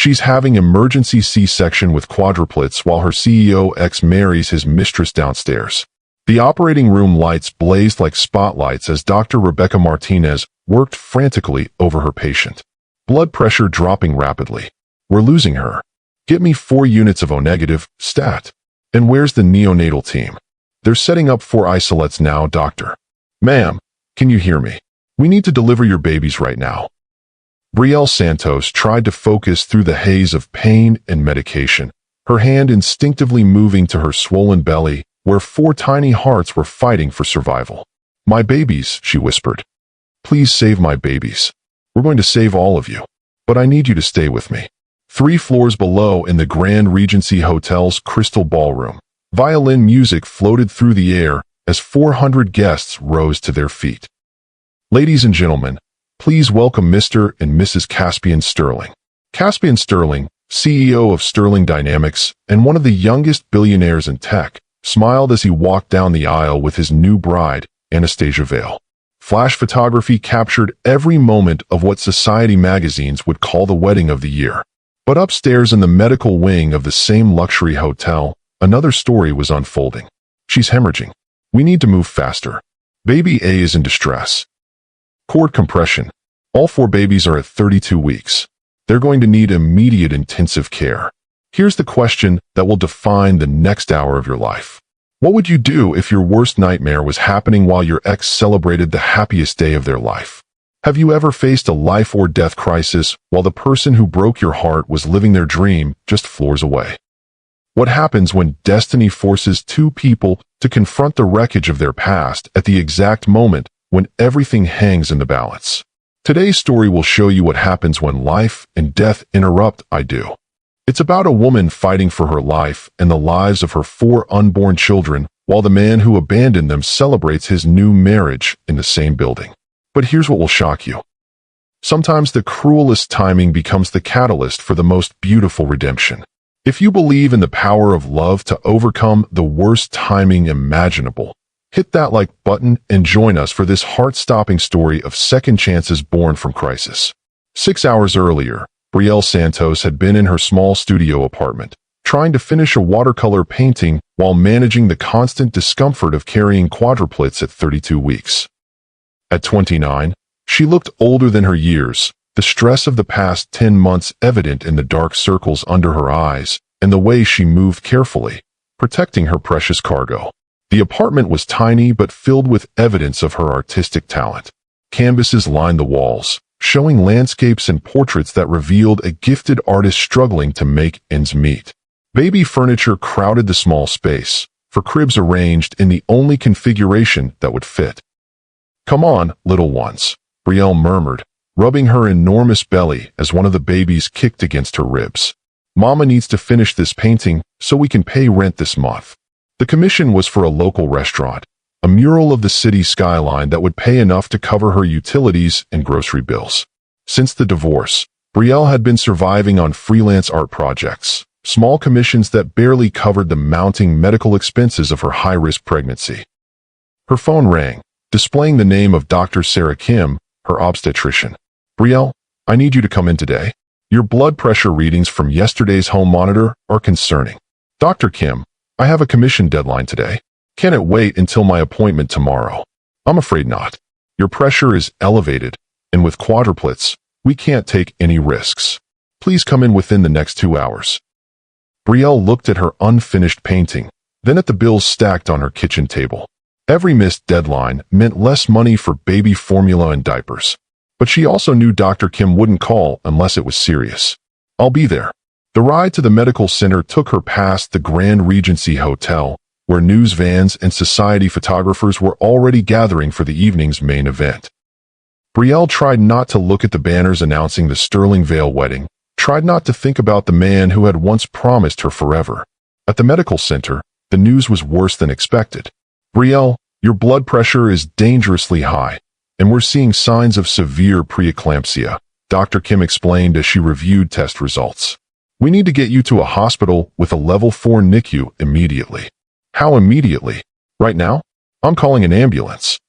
She's having emergency C-section with quadruplets while her CEO ex marries his mistress downstairs. The operating room lights blazed like spotlights as Dr. Rebecca Martinez worked frantically over her patient. Blood pressure dropping rapidly. We're losing her. Get me 4 units of O-negative, stat. And where's the neonatal team? They're setting up 4 isolates now, doctor. Ma'am, can you hear me? We need to deliver your babies right now. Brielle Santos tried to focus through the haze of pain and medication, her hand instinctively moving to her swollen belly, where 4 tiny hearts were fighting for survival. My babies, she whispered. Please save my babies. We're going to save all of you. But I need you to stay with me. 3 floors below in the Grand Regency Hotel's Crystal Ballroom, violin music floated through the air as 400 guests rose to their feet. Ladies and gentlemen, please welcome Mr. and Mrs. Caspian Sterling. Caspian Sterling, CEO of Sterling Dynamics and one of the youngest billionaires in tech, smiled as he walked down the aisle with his new bride, Anastasia Vale. Flash photography captured every moment of what society magazines would call the wedding of the year. But upstairs in the medical wing of the same luxury hotel, another story was unfolding. She's hemorrhaging. We need to move faster. Baby A is in distress. Cord compression. All 4 babies are at 32 weeks. They're going to need immediate intensive care. Here's the question that will define the next hour of your life. What would you do if your worst nightmare was happening while your ex celebrated the happiest day of their life? Have you ever faced a life or death crisis while the person who broke your heart was living their dream just floors away? What happens when destiny forces 2 people to confront the wreckage of their past at the exact moment when everything hangs in the balance? Today's story will show you what happens when life and death interrupt. It's about a woman fighting for her life and the lives of her 4 unborn children while the man who abandoned them celebrates his new marriage in the same building. But here's what will shock you. Sometimes the cruelest timing becomes the catalyst for the most beautiful redemption. If you believe in the power of love to overcome the worst timing imaginable, hit that like button and join us for this heart-stopping story of second chances born from crisis. 6 hours earlier, Brielle Santos had been in her small studio apartment, trying to finish a watercolor painting while managing the constant discomfort of carrying quadruplets at 32 weeks. At 29, she looked older than her years, the stress of the past 10 months evident in the dark circles under her eyes and the way she moved carefully, protecting her precious cargo. The apartment was tiny but filled with evidence of her artistic talent. Canvases lined the walls, showing landscapes and portraits that revealed a gifted artist struggling to make ends meet. Baby furniture crowded the small space, for cribs arranged in the only configuration that would fit. Come on, little ones, Brielle murmured, rubbing her enormous belly as one of the babies kicked against her ribs. Mama needs to finish this painting so we can pay rent this month. The commission was for a local restaurant, a mural of the city skyline that would pay enough to cover her utilities and grocery bills. Since the divorce, Brielle had been surviving on freelance art projects, small commissions that barely covered the mounting medical expenses of her high-risk pregnancy. Her phone rang, displaying the name of Dr. Sarah Kim, her obstetrician. Brielle, I need you to come in today. Your blood pressure readings from yesterday's home monitor are concerning. Dr. Kim, I have a commission deadline today. Can it wait until my appointment tomorrow? I'm afraid not. Your pressure is elevated, and with quadruplets, we can't take any risks. Please come in within the next 2 hours. Brielle looked at her unfinished painting, then at the bills stacked on her kitchen table. Every missed deadline meant less money for baby formula and diapers. But she also knew Dr. Kim wouldn't call unless it was serious. I'll be there. The ride to the medical center took her past the Grand Regency Hotel, where news vans and society photographers were already gathering for the evening's main event. Brielle tried not to look at the banners announcing the Sterling Vale wedding, tried not to think about the man who had once promised her forever. At the medical center, the news was worse than expected. Brielle, your blood pressure is dangerously high, and we're seeing signs of severe preeclampsia, Dr. Kim explained as she reviewed test results. We need to get you to a hospital with a level 4 NICU immediately. How immediately? Right now? I'm calling an ambulance.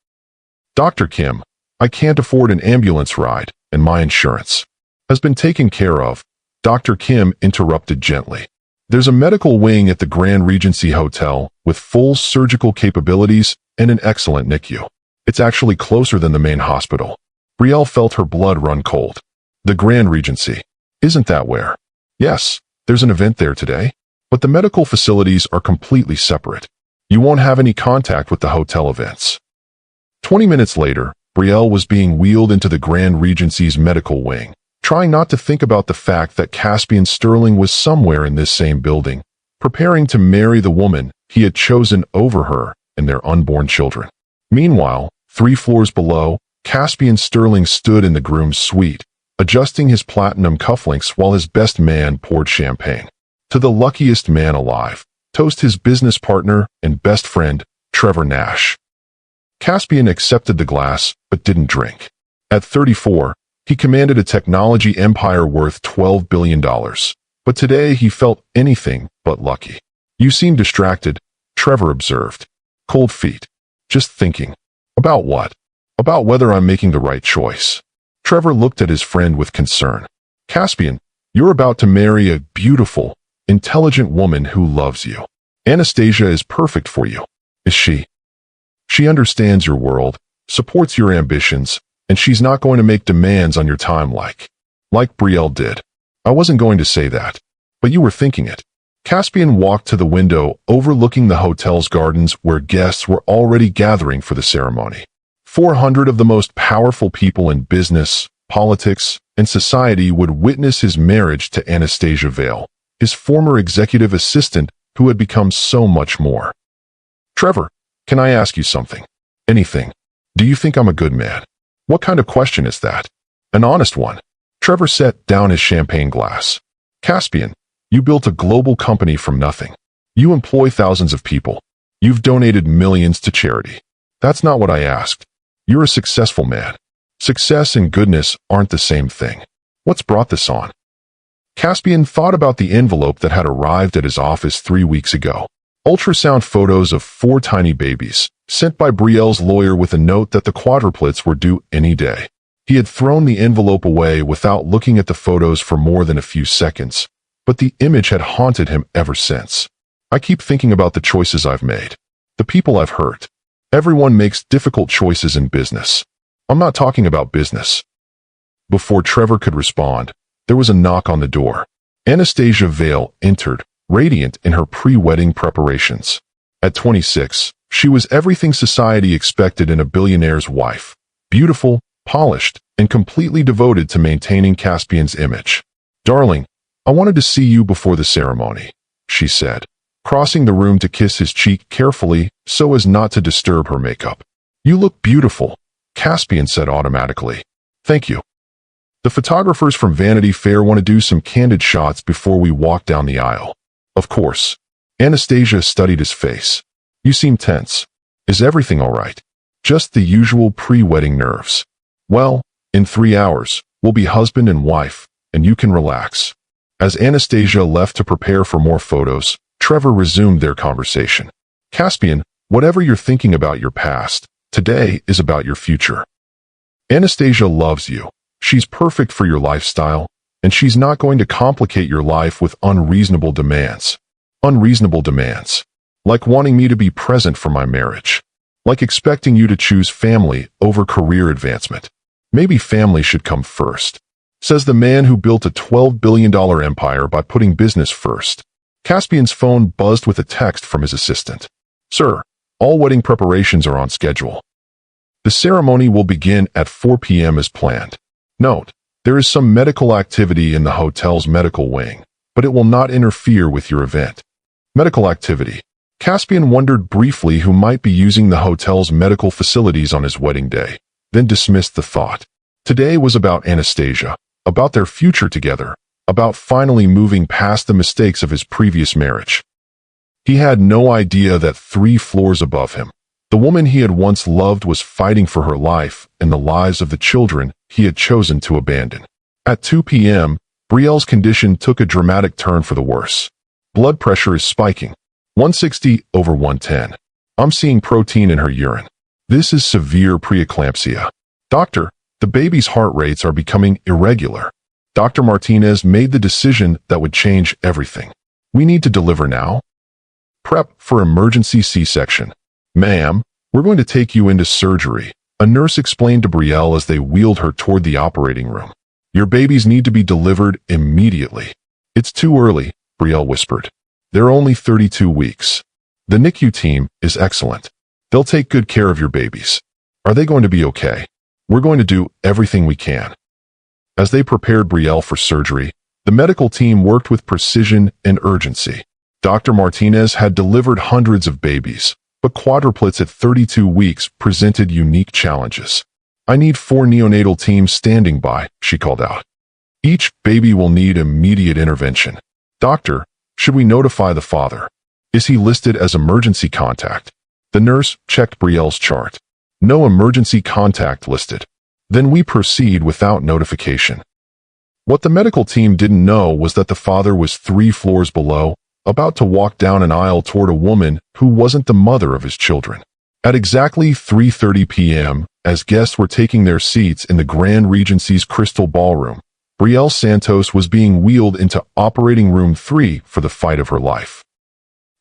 Dr. Kim, I can't afford an ambulance ride, and my insurance has been taken care of. Dr. Kim interrupted gently. There's a medical wing at the Grand Regency Hotel with full surgical capabilities and an excellent NICU. It's actually closer than the main hospital. Brielle felt her blood run cold. The Grand Regency. Isn't that where? Yes, there's an event there today. But the medical facilities are completely separate. You won't have any contact with the hotel events. 20 minutes later, Brielle was being wheeled into the Grand Regency's medical wing, trying not to think about the fact that Caspian Sterling was somewhere in this same building, preparing to marry the woman he had chosen over her and their unborn children. Meanwhile, 3 floors below, Caspian Sterling stood in the groom's suite, adjusting his platinum cufflinks while his best man poured champagne. To the luckiest man alive, toast his business partner and best friend, Trevor Nash. Caspian accepted the glass, but didn't drink. At 34, he commanded a technology empire worth $12 billion. But today he felt anything but lucky. You seem distracted, Trevor observed. Cold feet. Just thinking. About what? About whether I'm making the right choice. Trevor looked at his friend with concern. Caspian, you're about to marry a beautiful, intelligent woman who loves you. Anastasia is perfect for you. Is she? She understands your world, supports your ambitions, and she's not going to make demands on your time like Brielle did. I wasn't going to say that, but you were thinking it. Caspian walked to the window overlooking the hotel's gardens where guests were already gathering for the ceremony. 400 of the most powerful people in business, politics, and society would witness his marriage to Anastasia Vale, his former executive assistant who had become so much more. Trevor, can I ask you something? Anything. Do you think I'm a good man? What kind of question is that? An honest one. Trevor set down his champagne glass. Caspian, you built a global company from nothing. You employ thousands of people. You've donated millions to charity. That's not what I asked. You're a successful man. Success and goodness aren't the same thing. What's brought this on? Caspian thought about the envelope that had arrived at his office 3 weeks ago. Ultrasound photos of 4 tiny babies, sent by Brielle's lawyer with a note that the quadruplets were due any day. He had thrown the envelope away without looking at the photos for more than a few seconds, but the image had haunted him ever since. I keep thinking about the choices I've made, the people I've hurt. Everyone makes difficult choices in business. I'm not talking about business. Before Trevor could respond, there was a knock on the door. Anastasia Vale entered, radiant in her pre-wedding preparations. At 26, she was everything society expected in a billionaire's wife. Beautiful, polished, and completely devoted to maintaining Caspian's image. Darling, I wanted to see you before the ceremony, she said, crossing the room to kiss his cheek carefully so as not to disturb her makeup. You look beautiful, Caspian said automatically. Thank you. The photographers from Vanity Fair want to do some candid shots before we walk down the aisle. Of course. Anastasia studied his face. You seem tense. Is everything all right? Just the usual pre-wedding nerves. Well, in 3 hours, we'll be husband and wife, and you can relax. As Anastasia left to prepare for more photos, Trevor resumed their conversation. Caspian, whatever you're thinking about your past, today is about your future. Anastasia loves you. She's perfect for your lifestyle, and she's not going to complicate your life with unreasonable demands. Unreasonable demands. Like wanting me to be present for my marriage. Like expecting you to choose family over career advancement. Maybe family should come first. Says the man who built a $12 billion empire by putting business first. Caspian's phone buzzed with a text from his assistant. Sir, all wedding preparations are on schedule. The ceremony will begin at 4 p.m. as planned. Note, there is some medical activity in the hotel's medical wing, but it will not interfere with your event. Medical activity. Caspian wondered briefly who might be using the hotel's medical facilities on his wedding day, then dismissed the thought. Today was about Anastasia, about their future together, about finally moving past the mistakes of his previous marriage. He had no idea that 3 floors above him, the woman he had once loved was fighting for her life and the lives of the children he had chosen to abandon. At 2 p.m., Brielle's condition took a dramatic turn for the worse. Blood pressure is spiking. 160/110. I'm seeing protein in her urine. This is severe preeclampsia. Doctor, the baby's heart rates are becoming irregular. Dr. Martinez made the decision that would change everything. We need to deliver now. Prep for emergency C-section. Ma'am, we're going to take you into surgery, a nurse explained to Brielle as they wheeled her toward the operating room. Your babies need to be delivered immediately. It's too early, Brielle whispered. They're only 32 weeks. The NICU team is excellent. They'll take good care of your babies. Are they going to be okay? We're going to do everything we can. As they prepared Brielle for surgery, the medical team worked with precision and urgency. Dr. Martinez had delivered hundreds of babies, but quadruplets at 32 weeks presented unique challenges. I need 4 neonatal teams standing by, she called out. Each baby will need immediate intervention. Doctor, should we notify the father? Is he listed as emergency contact? The nurse checked Brielle's chart. No emergency contact listed. Then we proceed without notification. What the medical team didn't know was that the father was 3 floors below, about to walk down an aisle toward a woman who wasn't the mother of his children. At exactly 3:30 p.m., as guests were taking their seats in the Grand Regency's Crystal Ballroom, Brielle Santos was being wheeled into Operating Room 3 for the fight of her life.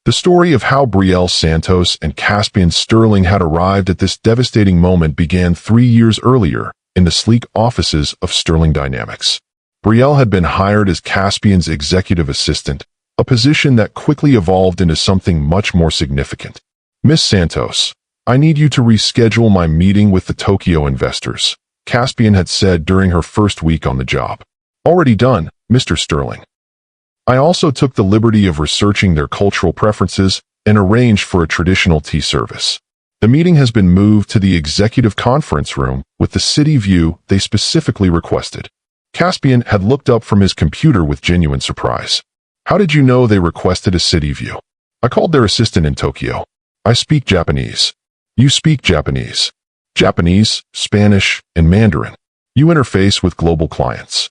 The story of how Brielle Santos and Caspian Sterling had arrived at this devastating moment began 3 years earlier in the sleek offices of Sterling Dynamics. Brielle had been hired as Caspian's executive assistant, a position that quickly evolved into something much more significant. Miss Santos, I need you to reschedule my meeting with the Tokyo investors, Caspian had said during her first week on the job. Already done, Mr. Sterling. I also took the liberty of researching their cultural preferences and arranged for a traditional tea service. The meeting has been moved to the executive conference room with the city view they specifically requested. Caspian had looked up from his computer with genuine surprise. How did you know they requested a city view? I called their assistant in Tokyo. I speak Japanese. You speak Japanese. Japanese, Spanish, and Mandarin. You interface with global clients.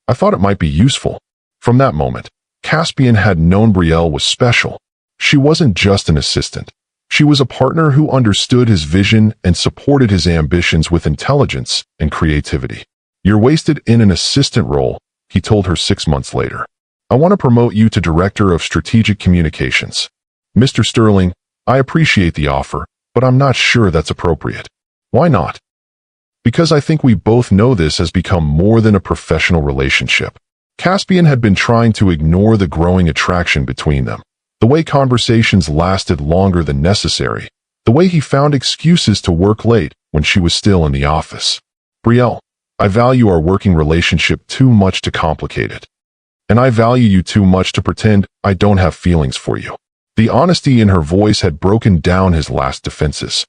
I thought it might be useful. From that moment, Caspian had known Brielle was special. She wasn't just an assistant. She was a partner who understood his vision and supported his ambitions with intelligence and creativity. You're wasted in an assistant role, he told her 6 months later. I want to promote you to Director of Strategic Communications. Mr. Sterling, I appreciate the offer, but I'm not sure that's appropriate. Why not? Because I think we both know this has become more than a professional relationship. Caspian had been trying to ignore the growing attraction between them, the way conversations lasted longer than necessary, the way he found excuses to work late when she was still in the office. Brielle, I value our working relationship too much to complicate it. And I value you too much to pretend I don't have feelings for you. The honesty in her voice had broken down his last defenses.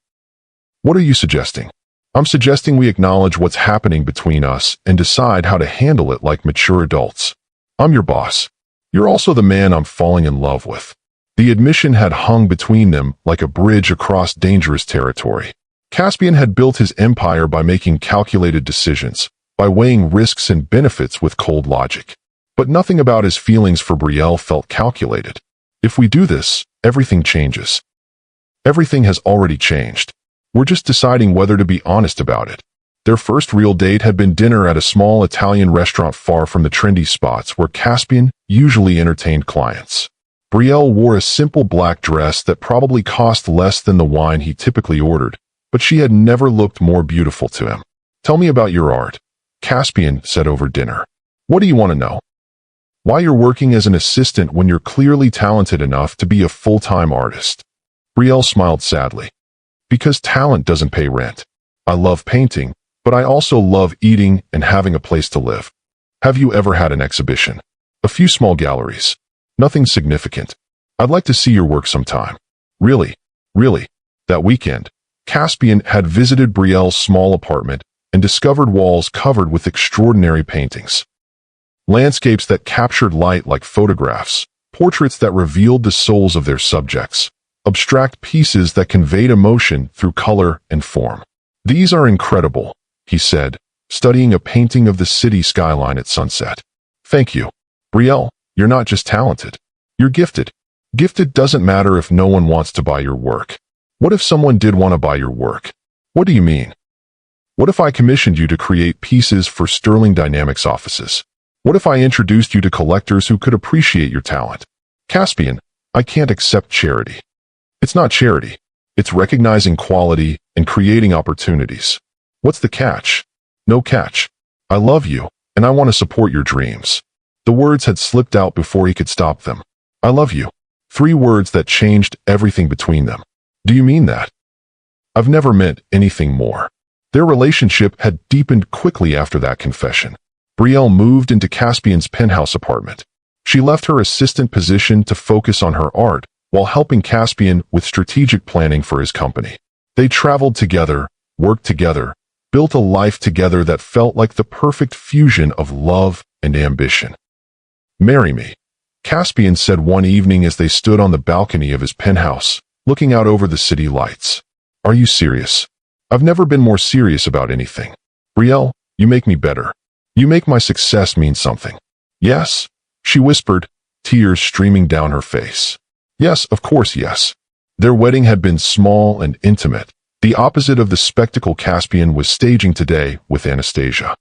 What are you suggesting? I'm suggesting we acknowledge what's happening between us and decide how to handle it like mature adults. I'm your boss. You're also the man I'm falling in love with. The admission had hung between them like a bridge across dangerous territory. Caspian had built his empire by making calculated decisions, by weighing risks and benefits with cold logic. But nothing about his feelings for Brielle felt calculated. If we do this, everything changes. Everything has already changed. We're just deciding whether to be honest about it. Their first real date had been dinner at a small Italian restaurant far from the trendy spots where Caspian usually entertained clients. Brielle wore a simple black dress that probably cost less than the wine he typically ordered, but she had never looked more beautiful to him. Tell me about your art, Caspian said over dinner. What do you want to know? Why you're working as an assistant when you're clearly talented enough to be a full-time artist. Brielle smiled sadly. Because talent doesn't pay rent. I love painting, but I also love eating and having a place to live. Have you ever had an exhibition? A few small galleries. Nothing significant. I'd like to see your work sometime. Really. That weekend, Caspian had visited Brielle's small apartment and discovered walls covered with extraordinary paintings. Landscapes that captured light like photographs, portraits that revealed the souls of their subjects, abstract pieces that conveyed emotion through color and form. These are incredible, he said, studying a painting of the city skyline at sunset. Thank you. Brielle, you're not just talented. You're gifted. Gifted doesn't matter if no one wants to buy your work. What if someone did want to buy your work? What do you mean? What if I commissioned you to create pieces for Sterling Dynamics offices? What if I introduced you to collectors who could appreciate your talent? Caspian, I can't accept charity. It's not charity. It's recognizing quality and creating opportunities. What's the catch? No catch. I love you, and I want to support your dreams. The words had slipped out before he could stop them. I love you. 3 words that changed everything between them. Do you mean that? I've never meant anything more. Their relationship had deepened quickly after that confession. Brielle moved into Caspian's penthouse apartment. She left her assistant position to focus on her art while helping Caspian with strategic planning for his company. They traveled together, worked together, built a life together that felt like the perfect fusion of love and ambition. Marry me, Caspian said one evening as they stood on the balcony of his penthouse, looking out over the city lights. Are you serious? I've never been more serious about anything. Brielle, you make me better. You make my success mean something. Yes, she whispered, tears streaming down her face. Yes, of course, yes. Their wedding had been small and intimate, the opposite of the spectacle Caspian was staging today with Anastasia.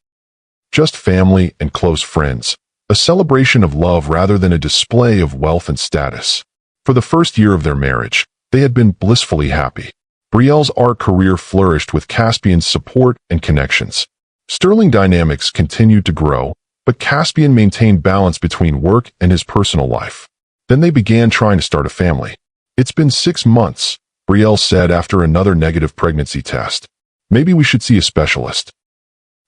Just family and close friends, a celebration of love rather than a display of wealth and status. For the first year of their marriage, they had been blissfully happy. Brielle's art career flourished with Caspian's support and connections. Sterling Dynamics continued to grow, but Caspian maintained balance between work and his personal life. Then they began trying to start a family. It's been 6 months, Brielle said after another negative pregnancy test. Maybe we should see a specialist.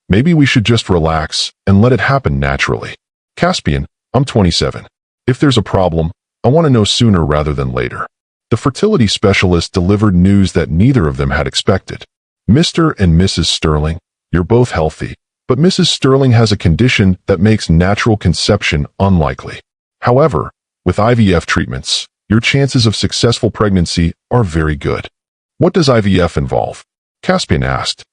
Maybe we should just relax and let it happen naturally. Caspian, I'm 27. If there's a problem, I want to know sooner rather than later. The fertility specialist delivered news that neither of them had expected. Mr. and Mrs. Sterling, you're both healthy, but Mrs. Sterling has a condition that makes natural conception unlikely. However, with IVF treatments, your chances of successful pregnancy are very good. What does IVF involve? Caspian asked.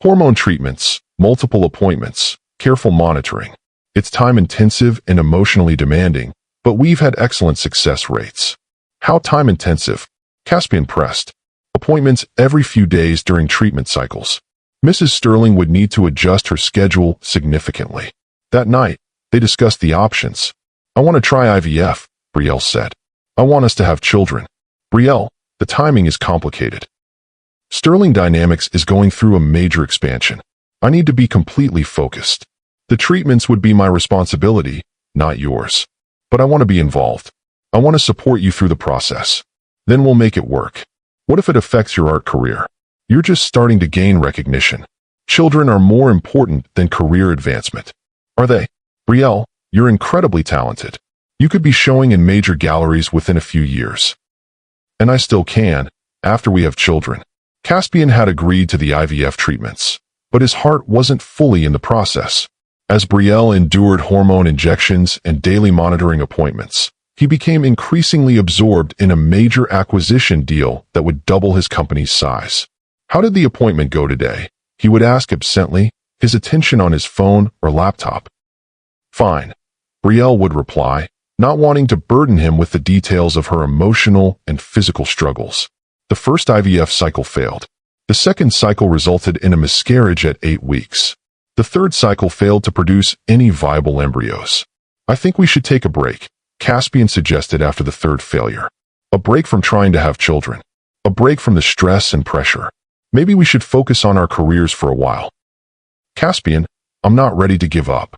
Hormone treatments, multiple appointments, careful monitoring. It's time-intensive and emotionally demanding, but we've had excellent success rates. How time-intensive? Caspian pressed. Appointments every few days during treatment cycles. Mrs. Sterling would need to adjust her schedule significantly. That night, they discussed the options. I want to try IVF, Brielle said. I want us to have children. Brielle, the timing is complicated. Sterling Dynamics is going through a major expansion. I need to be completely focused. The treatments would be my responsibility, not yours. But I want to be involved. I want to support you through the process. Then we'll make it work. What if it affects your art career? You're just starting to gain recognition. Children are more important than career advancement. Are they? Brielle, you're incredibly talented. You could be showing in major galleries within a few years. And I still can, after we have children. Caspian had agreed to the IVF treatments, but his heart wasn't fully in the process. As Brielle endured hormone injections and daily monitoring appointments, he became increasingly absorbed in a major acquisition deal that would double his company's size. How did the appointment go today? He would ask absently, his attention on his phone or laptop. Fine, Brielle would reply, not wanting to burden him with the details of her emotional and physical struggles. The first IVF cycle failed. The second cycle resulted in a miscarriage at 8 weeks. The third cycle failed to produce any viable embryos. I think we should take a break, Caspian suggested after the third failure. A break from trying to have children. A break from the stress and pressure. Maybe we should focus on our careers for a while. Caspian, I'm not ready to give up.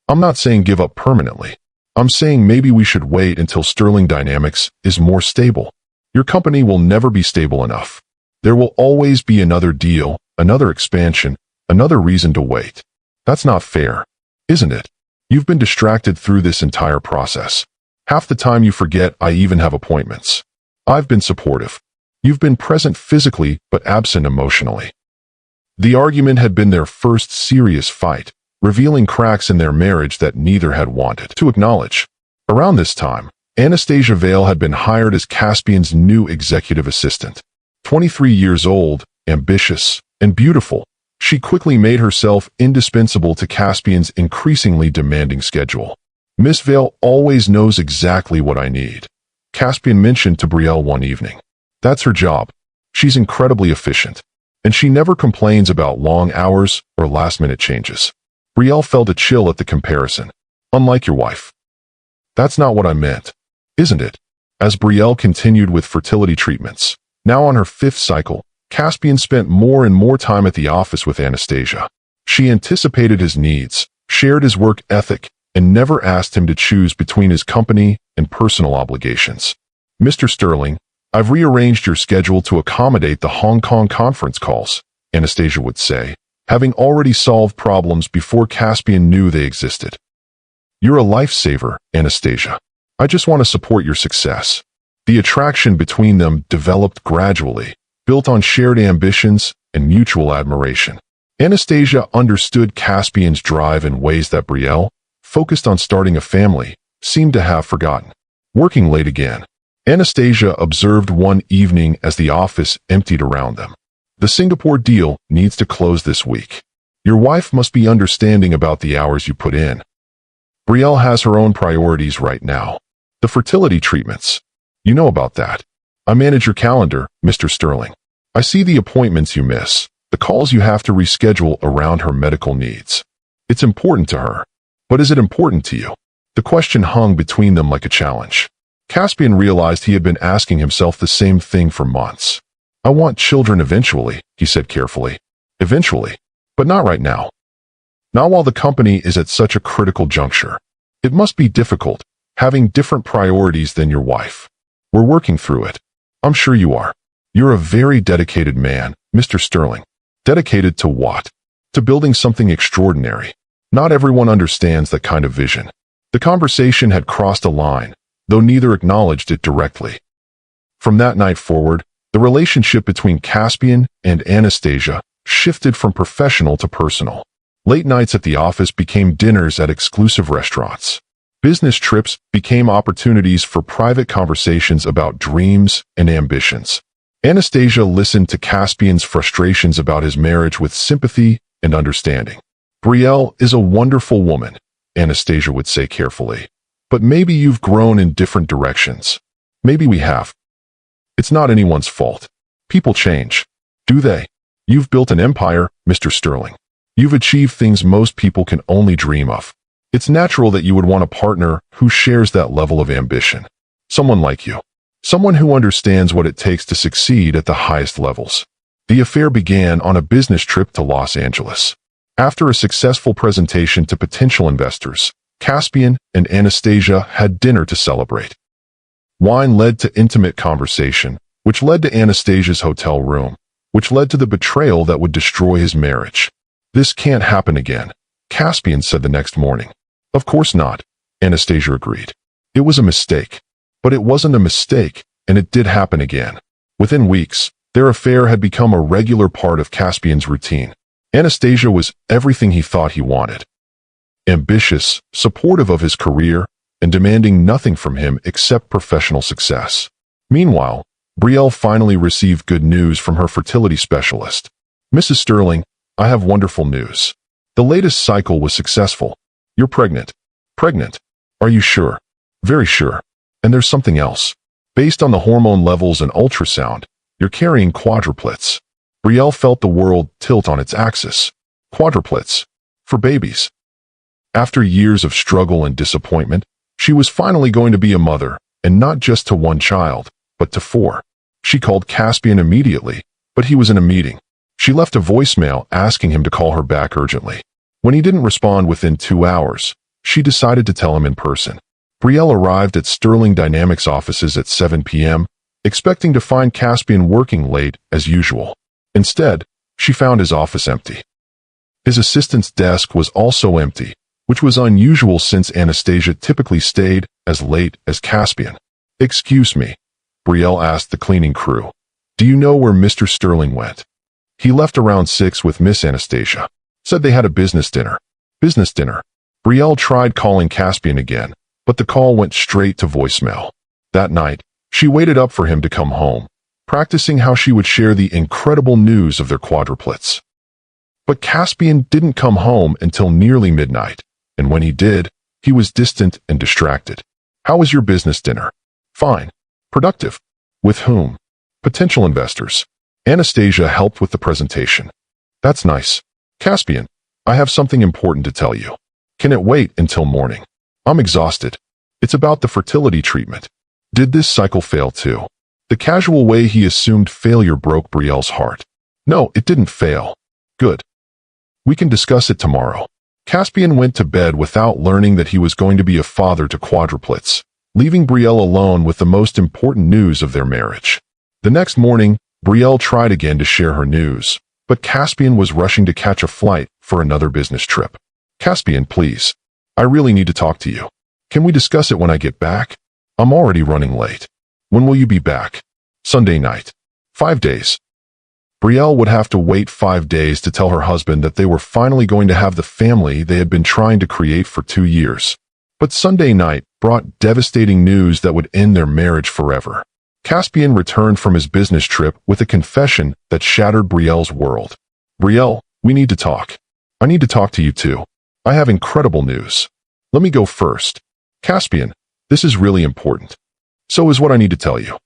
I'm not saying give up permanently. I'm saying maybe we should wait until Sterling Dynamics is more stable. Your company will never be stable enough. There will always be another deal, another expansion, another reason to wait. That's not fair, isn't it? You've been distracted through this entire process. Half the time you forget I even have appointments. I've been supportive. You've been present physically but absent emotionally. The argument had been their first serious fight, revealing cracks in their marriage that neither had wanted to acknowledge. Around this time, Anastasia Vale had been hired as Caspian's new executive assistant. 23 years old, ambitious, and beautiful, she quickly made herself indispensable to Caspian's increasingly demanding schedule. Miss Vale always knows exactly what I need, Caspian mentioned to Brielle one evening. That's her job. She's incredibly efficient. And she never complains about long hours or last-minute changes. Brielle felt a chill at the comparison. Unlike your wife. That's not what I meant, isn't it? As Brielle continued with fertility treatments, now on her 5th cycle, Caspian spent more and more time at the office with Anastasia. She anticipated his needs, shared his work ethic, and never asked him to choose between his company and personal obligations. Mr. Sterling, I've rearranged your schedule to accommodate the Hong Kong conference calls, Anastasia would say, having already solved problems before Caspian knew they existed. You're a lifesaver, Anastasia. I just want to support your success. The attraction between them developed gradually, built on shared ambitions and mutual admiration. Anastasia understood Caspian's drive in ways that Brielle, focused on starting a family, seemed to have forgotten. Working late again, Anastasia observed one evening as the office emptied around them. The Singapore deal needs to close this week. Your wife must be understanding about the hours you put in. Brielle has her own priorities right now. The fertility treatments. You know about that. I manage your calendar, Mr. Sterling. I see the appointments you miss, the calls you have to reschedule around her medical needs. It's important to her. But is it important to you? The question hung between them like a challenge. Caspian realized he had been asking himself the same thing for months. I want children eventually, he said carefully. Eventually. But not right now. Not while the company is at such a critical juncture. It must be difficult, having different priorities than your wife. We're working through it. I'm sure you are. You're a very dedicated man, Mr. Sterling. Dedicated to what? To building something extraordinary. Not everyone understands that kind of vision. The conversation had crossed a line, though neither acknowledged it directly. From that night forward, the relationship between Caspian and Anastasia shifted from professional to personal. Late nights at the office became dinners at exclusive restaurants. Business trips became opportunities for private conversations about dreams and ambitions. Anastasia listened to Caspian's frustrations about his marriage with sympathy and understanding. Brielle is a wonderful woman, Anastasia would say carefully. But maybe you've grown in different directions. Maybe we have. It's not anyone's fault. People change. Do they? You've built an empire, Mr. Sterling. You've achieved things most people can only dream of. It's natural that you would want a partner who shares that level of ambition. Someone like you. Someone who understands what it takes to succeed at the highest levels. The affair began on a business trip to Los Angeles. After a successful presentation to potential investors, Caspian and Anastasia had dinner to celebrate. Wine led to intimate conversation, which led to Anastasia's hotel room, which led to the betrayal that would destroy his marriage. This can't happen again, Caspian said the next morning. Of course not, Anastasia agreed. It was a mistake. But it wasn't a mistake, and it did happen again. Within weeks, their affair had become a regular part of Caspian's routine. Anastasia was everything he thought he wanted. Ambitious, supportive of his career, and demanding nothing from him except professional success. Meanwhile, Brielle finally received good news from her fertility specialist. Mrs. Sterling, I have wonderful news. The latest cycle was successful. You're pregnant. Pregnant? Are you sure? Very sure. And there's something else. Based on the hormone levels and ultrasound, you're carrying quadruplets. Brielle felt the world tilt on its axis. Quadruplets. For babies. After years of struggle and disappointment, she was finally going to be a mother, and not just to one child, but to 4. She called Caspian immediately, but he was in a meeting. She left a voicemail asking him to call her back urgently. When he didn't respond within 2 hours, she decided to tell him in person. Brielle arrived at Sterling Dynamics offices at 7 p.m., expecting to find Caspian working late as usual. Instead, she found his office empty. His assistant's desk was also empty, which was unusual since Anastasia typically stayed as late as Caspian. Excuse me, Brielle asked the cleaning crew. Do you know where Mr. Sterling went? He left around 6 with Miss Anastasia. Said they had a business dinner. Business dinner. Brielle tried calling Caspian again, but the call went straight to voicemail. That night, she waited up for him to come home, practicing how she would share the incredible news of their quadruplets. But Caspian didn't come home until nearly midnight, and when he did, he was distant and distracted. How was your business dinner? Fine. Productive. With whom? Potential investors. Anastasia helped with the presentation. That's nice. Caspian, I have something important to tell you. Can it wait until morning? I'm exhausted. It's about the fertility treatment. Did this cycle fail too? The casual way he assumed failure broke Brielle's heart. No, it didn't fail. Good. We can discuss it tomorrow. Caspian went to bed without learning that he was going to be a father to quadruplets, leaving Brielle alone with the most important news of their marriage. The next morning, Brielle tried again to share her news, but Caspian was rushing to catch a flight for another business trip. Caspian, please. I really need to talk to you. Can we discuss it when I get back? I'm already running late. When will you be back? Sunday night. 5 days. Brielle would have to wait 5 days to tell her husband that they were finally going to have the family they had been trying to create for 2 years. But Sunday night brought devastating news that would end their marriage forever. Caspian returned from his business trip with a confession that shattered Brielle's world. Brielle, we need to talk. I need to talk to you too. I have incredible news. Let me go first. Caspian, this is really important. So is what I need to tell you.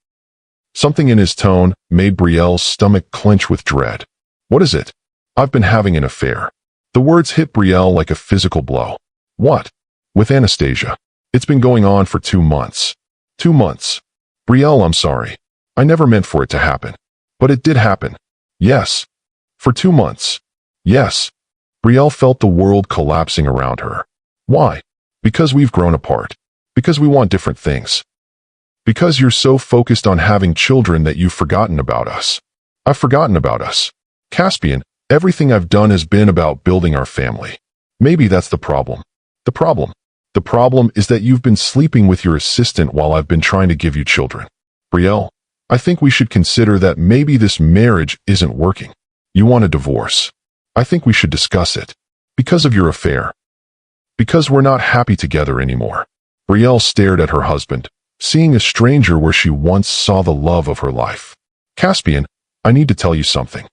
Something in his tone made Brielle's stomach clench with dread. What is it? I've been having an affair. The words hit Brielle like a physical blow. What? With Anastasia. It's been going on for 2 months. 2 months. Brielle, I'm sorry. I never meant for it to happen. But it did happen. Yes. For 2 months. Yes. Brielle felt the world collapsing around her. Why? Because we've grown apart. Because we want different things. Because you're so focused on having children that you've forgotten about us. I've forgotten about us. Caspian, everything I've done has been about building our family. Maybe that's the problem. The problem is that you've been sleeping with your assistant while I've been trying to give you children. Brielle, I think we should consider that maybe this marriage isn't working. You want a divorce. I think we should discuss it. Because of your affair. Because we're not happy together anymore. Brielle stared at her husband, seeing a stranger where she once saw the love of her life. Caspian, I need to tell you something.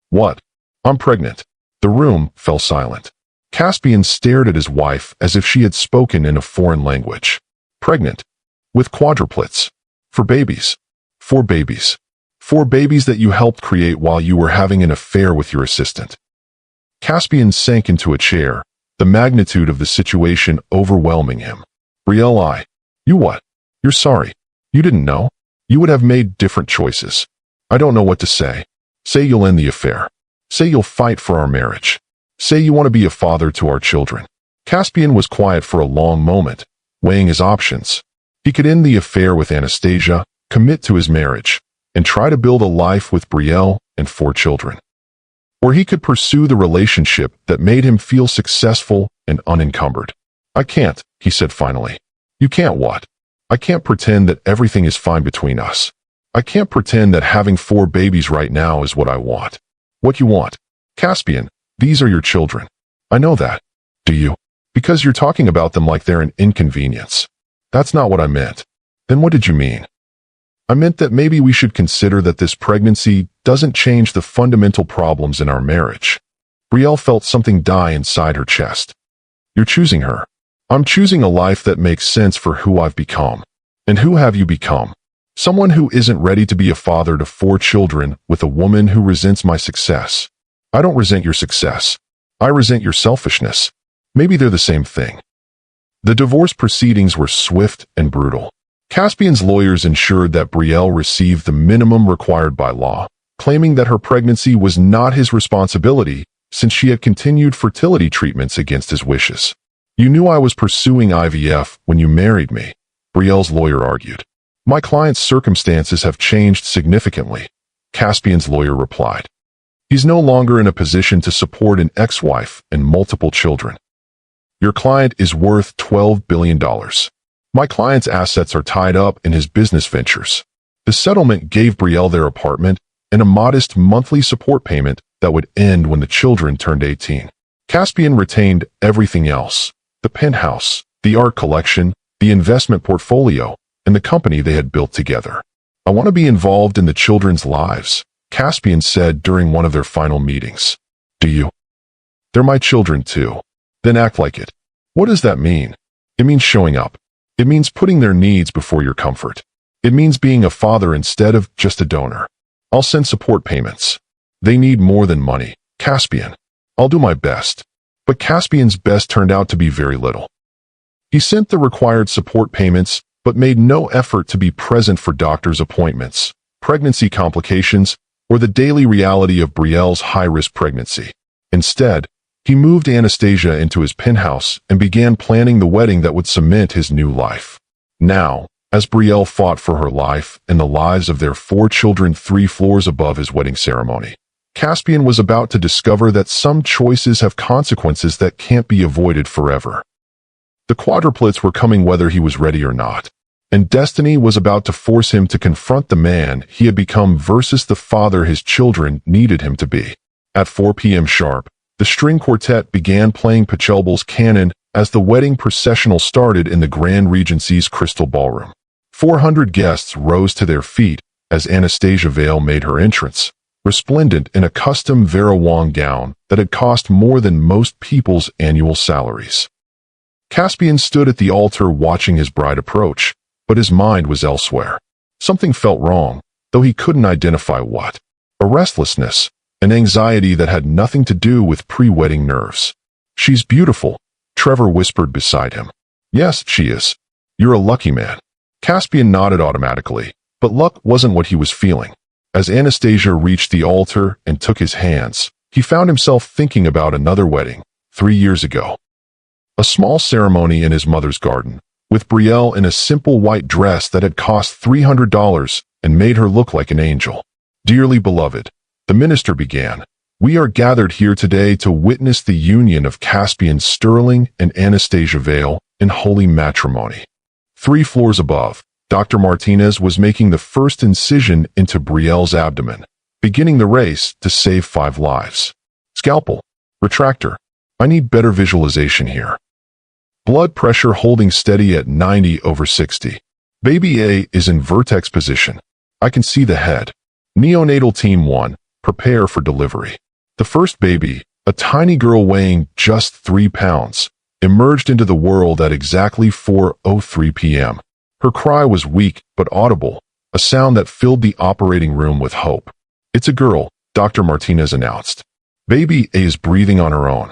What? I'm pregnant. The room fell silent. Caspian stared at his wife as if she had spoken in a foreign language. Pregnant. With quadruplets. For babies. 4 babies. 4 babies that you helped create while you were having an affair with your assistant. Caspian sank into a chair, the magnitude of the situation overwhelming him. Brielle, you what? You're sorry. You didn't know? You would have made different choices. I don't know what to say. Say you'll end the affair. Say you'll fight for our marriage. Say you want to be a father to our children. Caspian was quiet for a long moment, weighing his options. He could end the affair with Anastasia, commit to his marriage, and try to build a life with Brielle and 4 children. Or he could pursue the relationship that made him feel successful and unencumbered. I can't, he said finally. You can't what? I can't pretend that everything is fine between us. I can't pretend that having 4 babies right now is what I want. What you want? Caspian, these are your children. I know that. Do you? Because you're talking about them like they're an inconvenience. That's not what I meant. Then what did you mean? I meant that maybe we should consider that this pregnancy doesn't change the fundamental problems in our marriage. Brielle felt something die inside her chest. You're choosing her. I'm choosing a life that makes sense for who I've become. And who have you become? Someone who isn't ready to be a father to 4 children with a woman who resents my success. I don't resent your success. I resent your selfishness. Maybe they're the same thing. The divorce proceedings were swift and brutal. Caspian's lawyers ensured that Brielle received the minimum required by law, claiming that her pregnancy was not his responsibility since she had continued fertility treatments against his wishes. You knew I was pursuing IVF when you married me, Brielle's lawyer argued. My client's circumstances have changed significantly, Caspian's lawyer replied. He's no longer in a position to support an ex-wife and multiple children. Your client is worth $12 billion. My client's assets are tied up in his business ventures. The settlement gave Brielle their apartment and a modest monthly support payment that would end when the children turned 18. Caspian retained everything else: the penthouse, the art collection, the investment portfolio, and the company they had built together. I want to be involved in the children's lives, Caspian said during one of their final meetings. Do you? They're my children too. Then act like it. What does that mean? It means showing up. It means putting their needs before your comfort. It means being a father instead of just a donor. I'll send support payments. They need more than money. Caspian. I'll do my best. But Caspian's best turned out to be very little. He sent the required support payments, but made no effort to be present for doctor's appointments, pregnancy complications, or the daily reality of Brielle's high-risk pregnancy. Instead, he moved Anastasia into his penthouse and began planning the wedding that would cement his new life. Now, as Brielle fought for her life and the lives of their 4 children 3 floors above his wedding ceremony, Caspian was about to discover that some choices have consequences that can't be avoided forever. The quadruplets were coming whether he was ready or not, and destiny was about to force him to confront the man he had become versus the father his children needed him to be. At 4 p.m. sharp, the string quartet began playing Pachelbel's canon as the wedding processional started in the Grand Regency's Crystal Ballroom. 400 guests rose to their feet as Anastasia Vale made her entrance, resplendent in a custom Vera Wang gown that had cost more than most people's annual salaries. Caspian stood at the altar watching his bride approach, but his mind was elsewhere. Something felt wrong, though he couldn't identify what. A restlessness, an anxiety that had nothing to do with pre-wedding nerves. "She's beautiful," Trevor whispered beside him. "Yes, she is. You're a lucky man." Caspian nodded automatically, but luck wasn't what he was feeling. As Anastasia reached the altar and took his hands, he found himself thinking about another wedding, 3 years ago. A small ceremony in his mother's garden, with Brielle in a simple white dress that had cost $300 and made her look like an angel. "Dearly beloved," the minister began, "we are gathered here today to witness the union of Caspian Sterling and Anastasia Vale in holy matrimony." 3 floors above, Dr. Martinez was making the first incision into Brielle's abdomen, beginning the race to save 5 lives. "Scalpel. Retractor. I need better visualization here." Blood pressure holding steady at 90/60. Baby A is in vertex position. I can see the head. Neonatal Team 1, prepare for delivery. The first baby, a tiny girl weighing just 3 pounds, emerged into the world at exactly 4:03 p.m. Her cry was weak but audible, a sound that filled the operating room with hope. "It's a girl," Dr. Martinez announced. "Baby A is breathing on her own."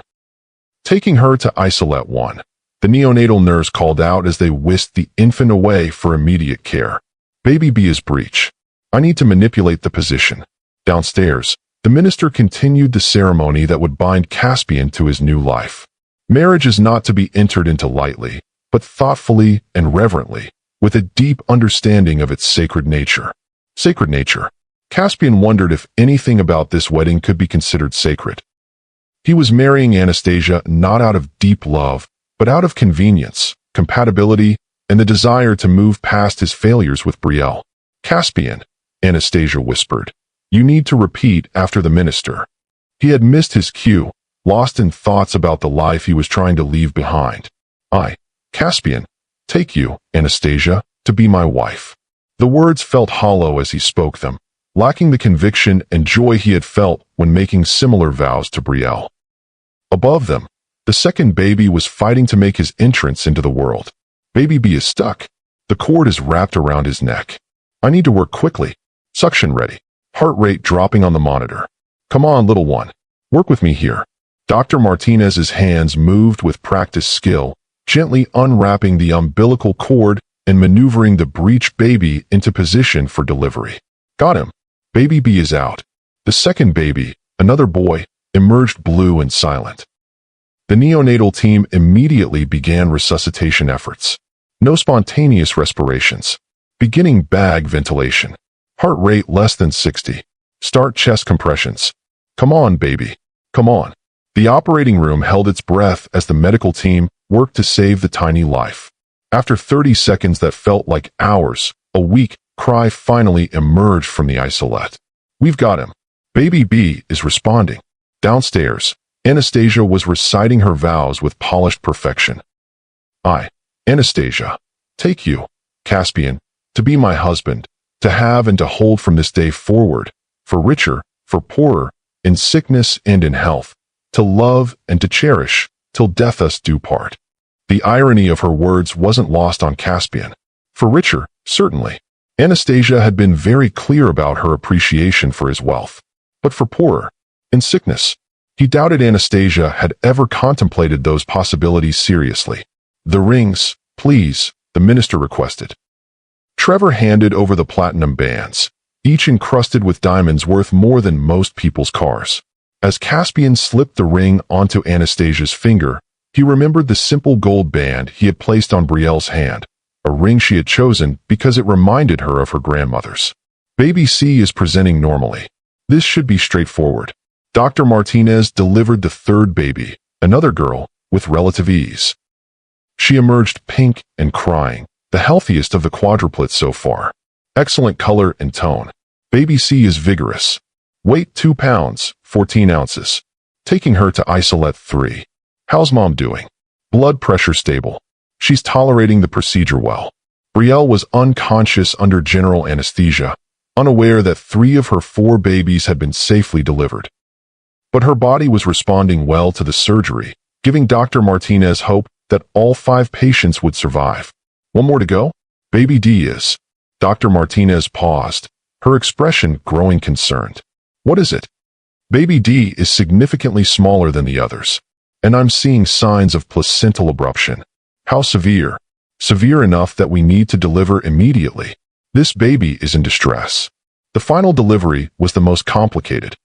Taking her to Isolette 1, the neonatal nurse called out as they whisked the infant away for immediate care. "Baby B is breech. I need to manipulate the position." Downstairs, the minister continued the ceremony that would bind Caspian to his new life. Marriage is not to be entered into lightly, but thoughtfully and reverently, with a deep understanding of its sacred nature. Sacred nature. Caspian wondered if anything about this wedding could be considered sacred. He was marrying Anastasia not out of deep love, but out of convenience, compatibility, and the desire to move past his failures with Brielle. "Caspian," Anastasia whispered, "you need to repeat after the minister." He had missed his cue, lost in thoughts about the life he was trying to leave behind. "I, Caspian, take you, Anastasia, to be my wife." The words felt hollow as he spoke them, lacking the conviction and joy he had felt when making similar vows to Brielle. Above them, the second baby was fighting to make his entrance into the world. Baby B is stuck. The cord is wrapped around his neck. "I need to work quickly. Suction ready. Heart rate dropping on the monitor. Come on, little one. Work with me here." Dr. Martinez's hands moved with practiced skill, gently unwrapping the umbilical cord and maneuvering the breech baby into position for delivery. "Got him. Baby B is out." The second baby, another boy, emerged blue and silent. The neonatal team immediately began resuscitation efforts. No spontaneous respirations. Beginning bag ventilation. Heart rate less than 60. Start chest compressions. "Come on, baby. Come on." The operating room held its breath as the medical team worked to save the tiny life. After 30 seconds that felt like hours, a weak cry finally emerged from the isolette. "We've got him." Baby B is responding. Downstairs, Anastasia was reciting her vows with polished perfection. "I, Anastasia, take you, Caspian, to be my husband, to have and to hold from this day forward, for richer, for poorer, in sickness and in health, to love and to cherish, till death us do part." The irony of her words wasn't lost on Caspian. For richer, certainly. Anastasia had been very clear about her appreciation for his wealth. But for poorer, in sickness, he doubted Anastasia had ever contemplated those possibilities seriously. "The rings, please," the minister requested. Trevor handed over the platinum bands, each encrusted with diamonds worth more than most people's cars. As Caspian slipped the ring onto Anastasia's finger, he remembered the simple gold band he had placed on Brielle's hand, a ring she had chosen because it reminded her of her grandmother's. Baby C is presenting normally. This should be straightforward. Dr. Martinez delivered the third baby, another girl, with relative ease. She emerged pink and crying, the healthiest of the quadruplets so far. Excellent color and tone. Baby C is vigorous. Weight 2 pounds, 14 ounces. Taking her to isolate 3. How's mom doing? Blood pressure stable. She's tolerating the procedure well. Brielle was unconscious under general anesthesia, unaware that 3 of her 4 babies had been safely delivered. But her body was responding well to the surgery, giving Dr. Martinez hope that all 5 patients would survive. One more to go? Baby D is. Dr. Martinez paused, her expression growing concerned. What is it? Baby D is significantly smaller than the others, and I'm seeing signs of placental abruption. How severe? Severe enough that we need to deliver immediately. This baby is in distress. The final delivery was the most complicated.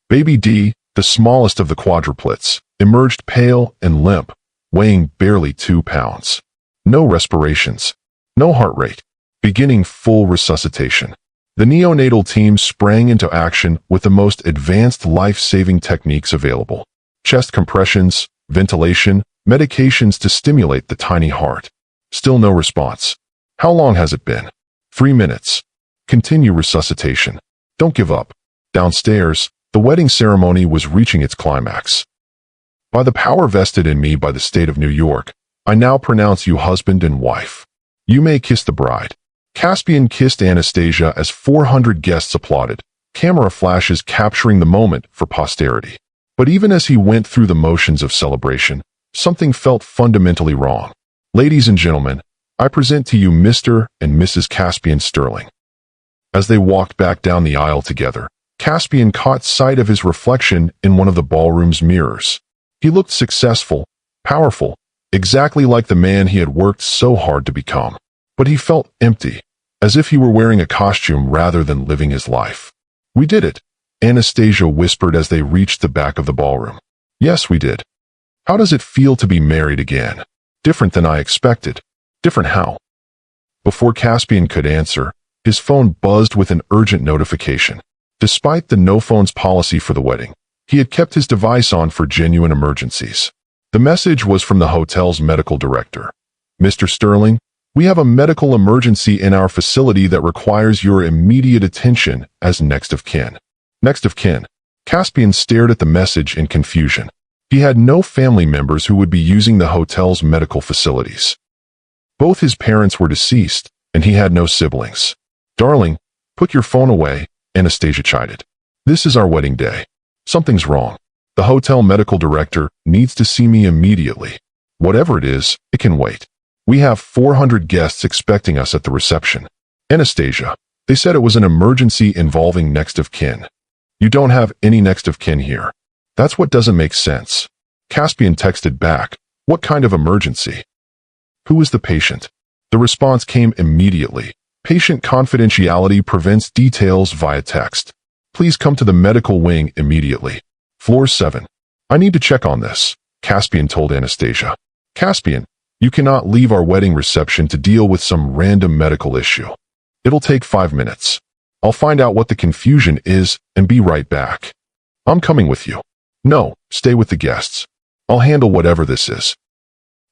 Baby D, the smallest of the quadruplets, emerged pale and limp, weighing barely 2 pounds. No respirations. No heart rate. Beginning full resuscitation. The neonatal team sprang into action with the most advanced life-saving techniques available. Chest compressions, ventilation, medications to stimulate the tiny heart. Still no response. How long has it been? 3 minutes. Continue resuscitation. Don't give up. Downstairs, the wedding ceremony was reaching its climax. By the power vested in me by the state of New York, I now pronounce you husband and wife. You may kiss the bride. Caspian kissed Anastasia as 400 guests applauded, camera flashes capturing the moment for posterity. But even as he went through the motions of celebration, something felt fundamentally wrong. Ladies and gentlemen, I present to you Mr. and Mrs. Caspian Sterling. As they walked back down the aisle together, Caspian caught sight of his reflection in one of the ballroom's mirrors. He looked successful, powerful, exactly like the man he had worked so hard to become. But he felt empty, as if he were wearing a costume rather than living his life. "We did it," Anastasia whispered as they reached the back of the ballroom. "Yes, we did. How does it feel to be married again?" "Different than I expected." "Different how?" Before Caspian could answer, his phone buzzed with an urgent notification. Despite the no-phones policy for the wedding, he had kept his device on for genuine emergencies. The message was from the hotel's medical director. "Mr. Sterling, we have a medical emergency in our facility that requires your immediate attention as next of kin." Next of kin. Caspian stared at the message in confusion. He had no family members who would be using the hotel's medical facilities. Both his parents were deceased, and he had no siblings. "Darling, put your phone away," Anastasia chided. "This is our wedding day. Something's wrong. The hotel medical director needs to see me immediately. Whatever it is, it can wait. We have 400 guests expecting us at the reception." "Anastasia, they said it was an emergency involving next of kin." "You don't have any next of kin here." "That's what doesn't make sense." Caspian texted back, "What kind of emergency?" "Who is the patient?" The response came immediately. "Patient confidentiality prevents details via text. Please come to the medical wing immediately. Floor 7. "I need to check on this," Caspian told Anastasia. "Caspian, you cannot leave our wedding reception to deal with some random medical issue. It'll take 5 minutes. I'll find out what the confusion is and be right back." "I'm coming with you." "No, stay with the guests. I'll handle whatever this is."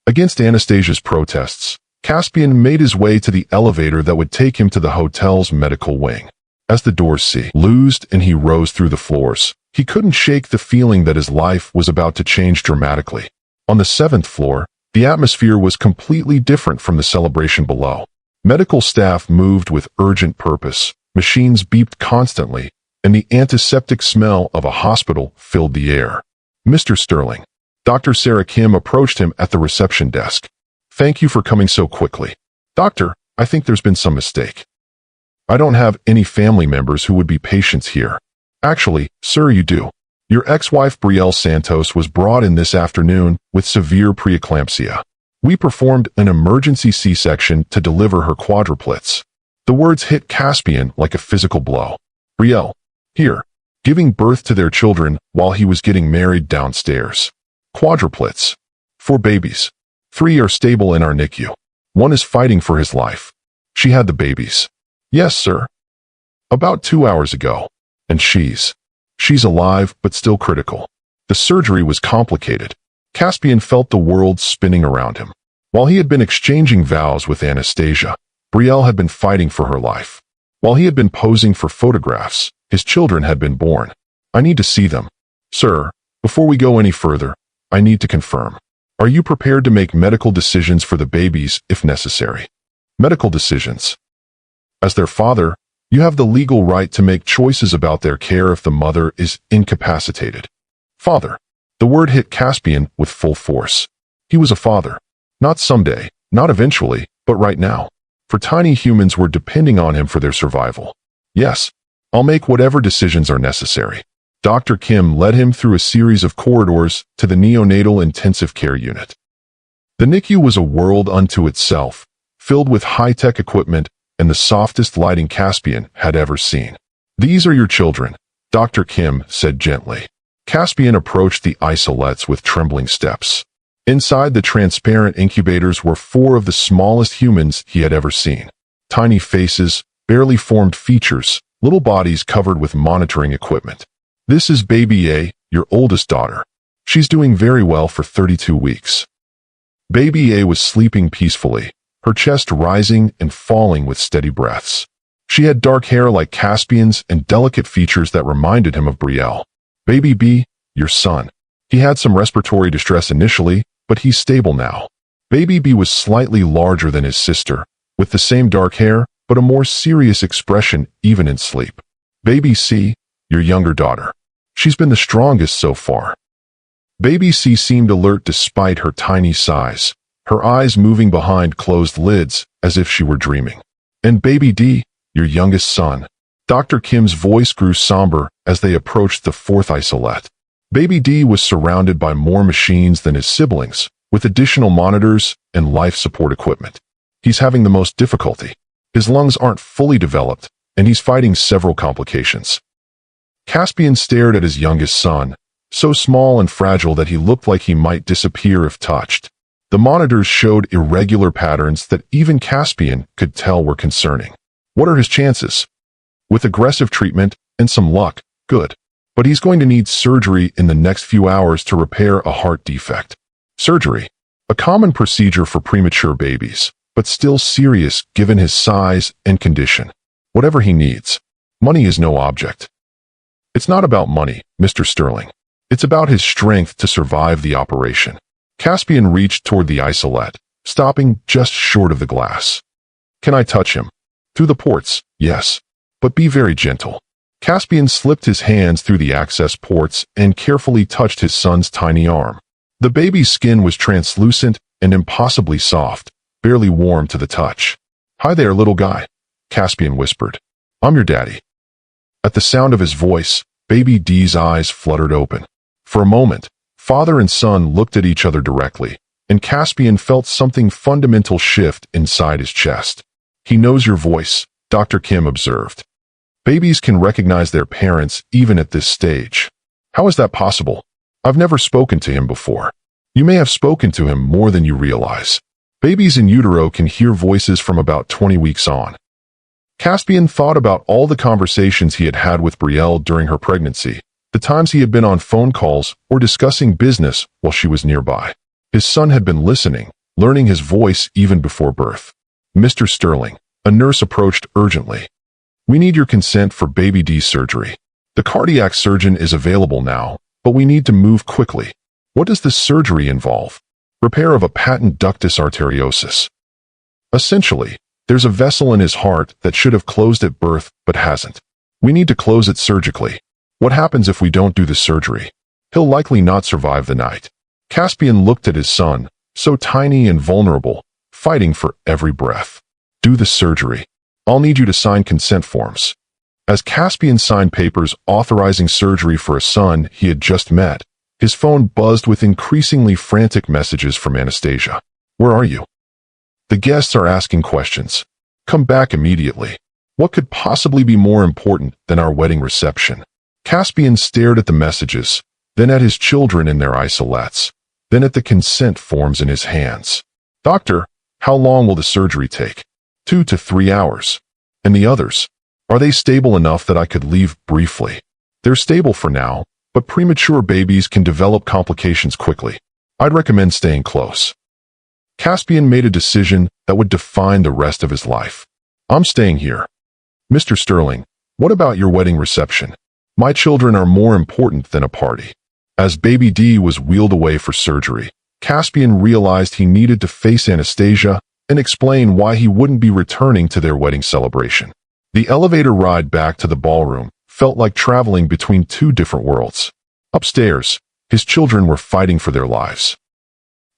Against Anastasia's protests, Caspian made his way to the elevator that would take him to the hotel's medical wing. As the doors loosed and he rose through the floors, he couldn't shake the feeling that his life was about to change dramatically. On the 7th floor, the atmosphere was completely different from the celebration below. Medical staff moved with urgent purpose, machines beeped constantly, and the antiseptic smell of a hospital filled the air. "Mr. Sterling." Dr. Sarah Kim approached him at the reception desk. "Thank you for coming so quickly." "Doctor, I think there's been some mistake." I don't have any family members who would be patients here. Actually, sir, you do. Your ex-wife Brielle Santos was brought in this afternoon with severe preeclampsia. We performed an emergency C-section to deliver her quadruplets. The words hit Caspian like a physical blow. Brielle, here, giving birth to their children while he was getting married downstairs. Quadruplets. 4 babies. 3 are stable in our NICU. 1 is fighting for his life. She had the babies. Yes, sir. About 2 hours ago. And she's alive, but still critical. The surgery was complicated. Caspian felt the world spinning around him. While he had been exchanging vows with Anastasia, Brielle had been fighting for her life. While he had been posing for photographs, his children had been born. I need to see them. Sir, before we go any further, I need to confirm. Are you prepared to make medical decisions for the babies if necessary? Medical decisions. As their father, you have the legal right to make choices about their care if the mother is incapacitated. Father. The word hit Caspian with full force. He was a father. Not someday, not eventually, but right now. For tiny humans were depending on him for their survival. Yes, I'll make whatever decisions are necessary. Dr. Kim led him through a series of corridors to the neonatal intensive care unit. The NICU was a world unto itself, filled with high-tech equipment and the softest lighting Caspian had ever seen. These are your children, Dr. Kim said gently. Caspian approached the isolates with trembling steps. Inside the transparent incubators were 4 of the smallest humans he had ever seen. Tiny faces, barely formed features, little bodies covered with monitoring equipment. This is Baby A, your oldest daughter. She's doing very well for 32 weeks. Baby A was sleeping peacefully, her chest rising and falling with steady breaths. She had dark hair like Caspian's and delicate features that reminded him of Brielle. Baby B, your son. He had some respiratory distress initially, but he's stable now. Baby B was slightly larger than his sister, with the same dark hair, but a more serious expression even in sleep. Baby C, your younger daughter. She's been the strongest so far. Baby C seemed alert despite her tiny size, her eyes moving behind closed lids as if she were dreaming. And Baby D, your youngest son. Dr. Kim's voice grew somber as they approached the 4th isolette. Baby D was surrounded by more machines than his siblings, with additional monitors and life support equipment. He's having the most difficulty. His lungs aren't fully developed, and he's fighting several complications. Caspian stared at his youngest son, so small and fragile that he looked like he might disappear if touched. The monitors showed irregular patterns that even Caspian could tell were concerning. What are his chances? With aggressive treatment and some luck, good. But he's going to need surgery in the next few hours to repair a heart defect. Surgery. A common procedure for premature babies, but still serious given his size and condition. Whatever he needs. Money is no object. It's not about money, Mr. Sterling. It's about his strength to survive the operation. Caspian reached toward the isolette, stopping just short of the glass. Can I touch him? Through the ports, yes. But be very gentle. Caspian slipped his hands through the access ports and carefully touched his son's tiny arm. The baby's skin was translucent and impossibly soft, barely warm to the touch. Hi there, little guy, Caspian whispered. I'm your daddy. At the sound of his voice, Baby D's eyes fluttered open. For a moment, father and son looked at each other directly, and Caspian felt something fundamental shift inside his chest. He knows your voice, Dr. Kim observed. Babies can recognize their parents even at this stage. How is that possible? I've never spoken to him before. You may have spoken to him more than you realize. Babies in utero can hear voices from about 20 weeks on. Caspian thought about all the conversations he had had with Brielle during her pregnancy, the times he had been on phone calls or discussing business while she was nearby. His son had been listening, learning his voice even before birth. Mr. Sterling, a nurse approached urgently. We need your consent for Baby D's surgery. The cardiac surgeon is available now, but we need to move quickly. What does this surgery involve? Repair of a patent ductus arteriosus. Essentially, there's a vessel in his heart that should have closed at birth but hasn't. We need to close it surgically. What happens if we don't do the surgery? He'll likely not survive the night. Caspian looked at his son, so tiny and vulnerable, fighting for every breath. Do the surgery. I'll need you to sign consent forms. As Caspian signed papers authorizing surgery for a son he had just met, his phone buzzed with increasingly frantic messages from Anastasia. Where are you? The guests are asking questions. Come back immediately. What could possibly be more important than our wedding reception? Caspian stared at the messages, then at his children in their isolettes, then at the consent forms in his hands. Doctor, how long will the surgery take? 2 to 3 hours. And the others? Are they stable enough that I could leave briefly? They're stable for now, but premature babies can develop complications quickly. I'd recommend staying close. Caspian made a decision that would define the rest of his life. I'm staying here. Mr. Sterling, what about your wedding reception? My children are more important than a party. As baby D was wheeled away for surgery, Caspian realized he needed to face Anastasia and explain why he wouldn't be returning to their wedding celebration. The elevator ride back to the ballroom felt like traveling between two different worlds. Upstairs, his children were fighting for their lives.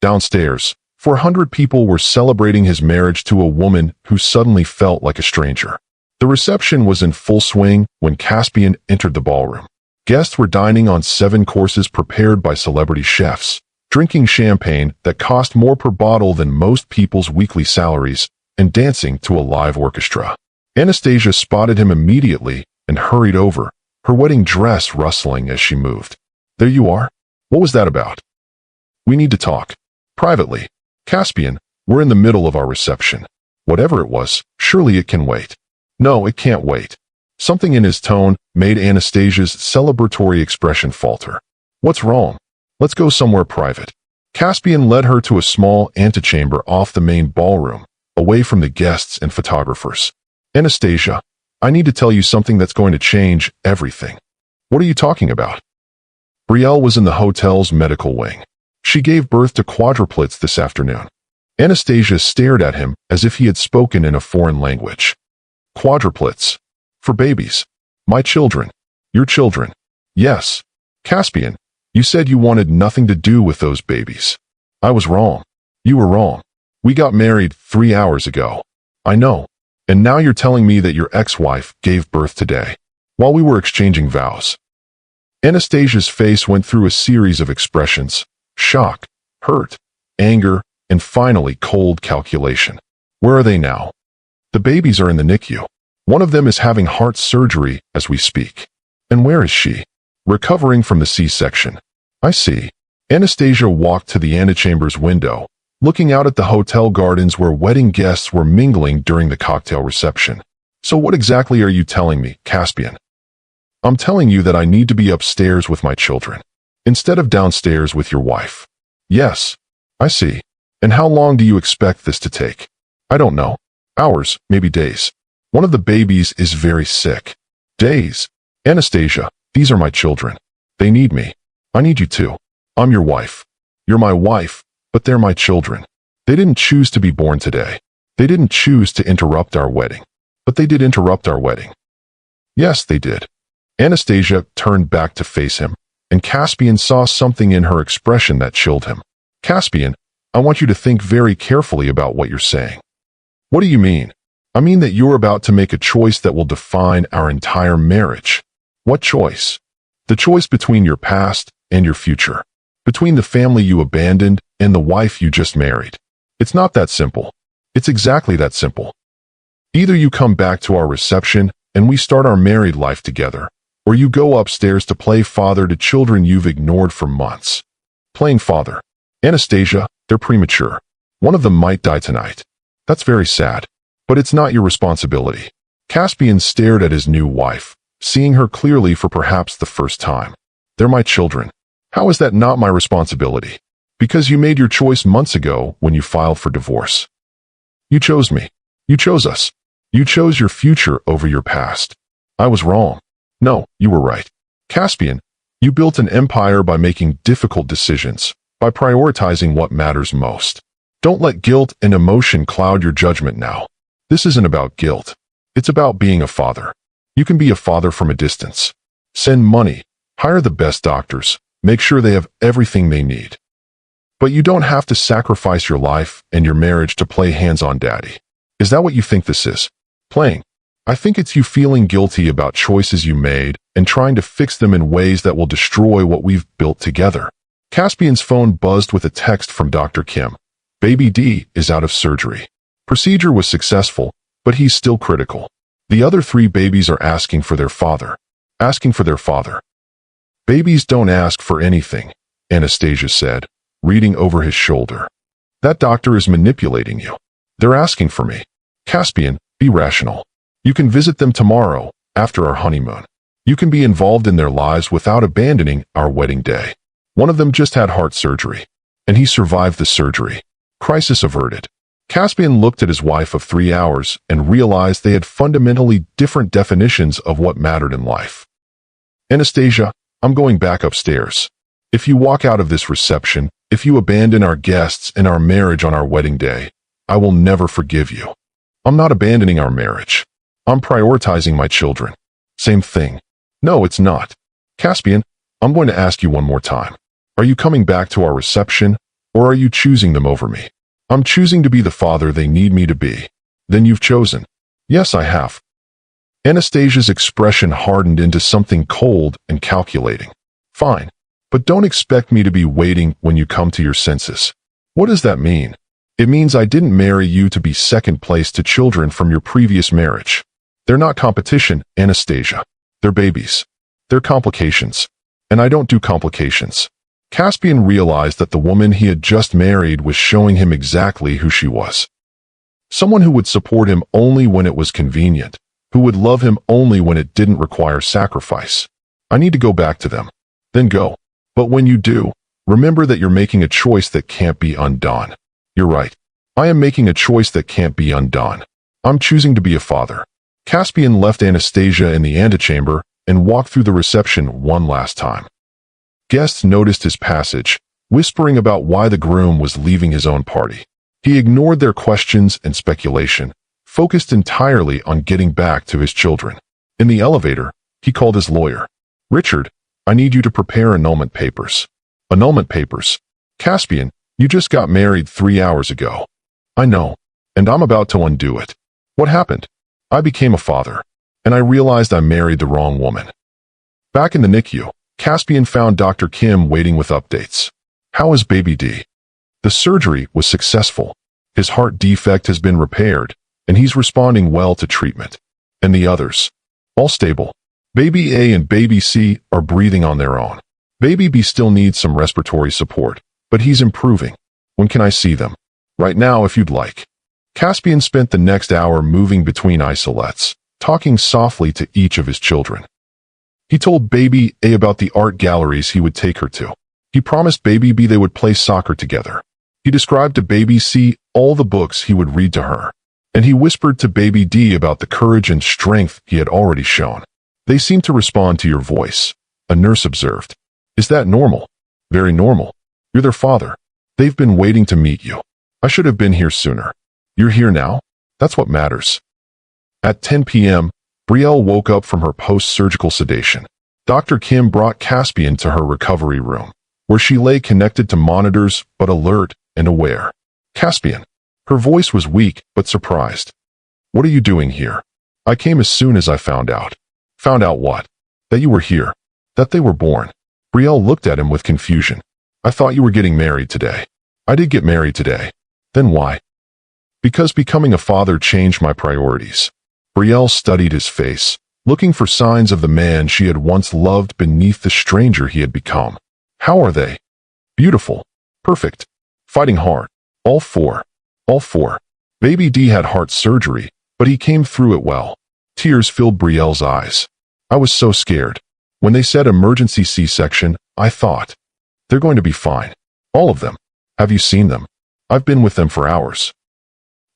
Downstairs, 400 people were celebrating his marriage to a woman who suddenly felt like a stranger. The reception was in full swing when Caspian entered the ballroom. Guests were dining on 7 courses prepared by celebrity chefs, drinking champagne that cost more per bottle than most people's weekly salaries, and dancing to a live orchestra. Anastasia spotted him immediately and hurried over, her wedding dress rustling as she moved. There you are? What was that about? We need to talk. Privately. Caspian, we're in the middle of our reception. Whatever it was, surely it can wait. No, it can't wait. Something in his tone made Anastasia's celebratory expression falter. What's wrong? Let's go somewhere private. Caspian led her to a small antechamber off the main ballroom, away from the guests and photographers. Anastasia, I need to tell you something that's going to change everything. What are you talking about? Brielle was in the hotel's medical wing. She gave birth to quadruplets this afternoon. Anastasia stared at him as if he had spoken in a foreign language. Quadruplets. For babies. My children. Your children. Yes. Caspian, you said you wanted nothing to do with those babies. I was wrong. You were wrong. We got married 3 hours ago. I know. And now you're telling me that your ex-wife gave birth today, while we were exchanging vows. Anastasia's face went through a series of expressions: shock, hurt, anger, and finally cold calculation. Where are they now? The babies are in the NICU. One of them is having heart surgery as we speak. And where is she? Recovering from the C-section. I see. Anastasia walked to the antechamber's window, looking out at the hotel gardens where wedding guests were mingling during the cocktail reception. So what exactly are you telling me, Caspian? I'm telling you that I need to be upstairs with my children, instead of downstairs with your wife. Yes, I see. And how long do you expect this to take? I don't know. Hours, maybe days. One of the babies is very sick. Days. Anastasia, these are my children. They need me. I need you too. I'm your wife. You're my wife, but they're my children. They didn't choose to be born today. They didn't choose to interrupt our wedding. But they did interrupt our wedding. Yes, they did. Anastasia turned back to face him, and Caspian saw something in her expression that chilled him. Caspian, I want you to think very carefully about what you're saying. What do you mean? I mean that you're about to make a choice that will define our entire marriage. What choice? The choice between your past and your future. Between the family you abandoned and the wife you just married. It's not that simple. It's exactly that simple. Either you come back to our reception and we start our married life together, or you go upstairs to play father to children you've ignored for months. Playing father. Anastasia, they're premature. One of them might die tonight. That's very sad. But it's not your responsibility. Caspian stared at his new wife, seeing her clearly for perhaps the first time. They're my children. How is that not my responsibility? Because you made your choice months ago when you filed for divorce. You chose me. You chose us. You chose your future over your past. I was wrong. No, you were right. Caspian, you built an empire by making difficult decisions, by prioritizing what matters most. Don't let guilt and emotion cloud your judgment now. This isn't about guilt. It's about being a father. You can be a father from a distance. Send money, hire the best doctors, make sure they have everything they need. But you don't have to sacrifice your life and your marriage to play hands-on daddy. Is that what you think this is? Playing. I think it's you feeling guilty about choices you made and trying to fix them in ways that will destroy what we've built together. Caspian's phone buzzed with a text from Dr. Kim. Baby D is out of surgery. Procedure was successful, but he's still critical. The other 3 babies are asking for their father. Asking for their father. Babies don't ask for anything, Anastasia said, reading over his shoulder. That doctor is manipulating you. They're asking for me. Caspian, be rational. You can visit them tomorrow, after our honeymoon. You can be involved in their lives without abandoning our wedding day. One of them just had heart surgery, and he survived the surgery. Crisis averted. Caspian looked at his wife of 3 hours and realized they had fundamentally different definitions of what mattered in life. Anastasia, I'm going back upstairs. If you walk out of this reception, if you abandon our guests and our marriage on our wedding day, I will never forgive you. I'm not abandoning our marriage. I'm prioritizing my children. Same thing. No, it's not. Caspian, I'm going to ask you one more time. Are you coming back to our reception, or are you choosing them over me? I'm choosing to be the father they need me to be. Then you've chosen. Yes, I have. Anastasia's expression hardened into something cold and calculating. Fine, but don't expect me to be waiting when you come to your senses. What does that mean? It means I didn't marry you to be second place to children from your previous marriage. They're not competition, Anastasia. They're babies. They're complications. And I don't do complications. Caspian realized that the woman he had just married was showing him exactly who she was. Someone who would support him only when it was convenient, who would love him only when it didn't require sacrifice. I need to go back to them. Then go. But when you do, remember that you're making a choice that can't be undone. You're right. I am making a choice that can't be undone. I'm choosing to be a father. Caspian left Anastasia in the antechamber and walked through the reception one last time. Guests noticed his passage, whispering about why the groom was leaving his own party. He ignored their questions and speculation, focused entirely on getting back to his children. In the elevator, he called his lawyer. Richard, I need you to prepare annulment papers. Annulment papers. Caspian, you just got married 3 hours ago. I know, and I'm about to undo it. What happened? I became a father, and I realized I married the wrong woman. Back in the NICU, Caspian found Dr. Kim waiting with updates. How is baby D? The surgery was successful. His heart defect has been repaired, and he's responding well to treatment. And the others? All stable. Baby A and baby C are breathing on their own. Baby B still needs some respiratory support, but he's improving. When can I see them? Right now, if you'd like. Caspian spent the next hour moving between isolates, talking softly to each of his children. He told baby A about the art galleries he would take her to. He promised baby B they would play soccer together. He described to baby C all the books he would read to her. And he whispered to baby D about the courage and strength he had already shown. They seem to respond to your voice, a nurse observed. Is that normal? Very normal. You're their father. They've been waiting to meet you. I should have been here sooner. You're here now? That's what matters. At 10 p.m., Brielle woke up from her post-surgical sedation. Dr. Kim brought Caspian to her recovery room, where she lay connected to monitors but alert and aware. Caspian. Her voice was weak but surprised. What are you doing here? I came as soon as I found out. Found out what? That you were here. That they were born. Brielle looked at him with confusion. I thought you were getting married today. I did get married today. Then why? Because becoming a father changed my priorities. Brielle studied his face, looking for signs of the man she had once loved beneath the stranger he had become. How are they? Beautiful. Perfect. Fighting hard. All four. All four. Baby D had heart surgery, but he came through it well. Tears filled Brielle's eyes. I was so scared. When they said emergency C-section, I thought, they're going to be fine. All of them. Have you seen them? I've been with them for hours.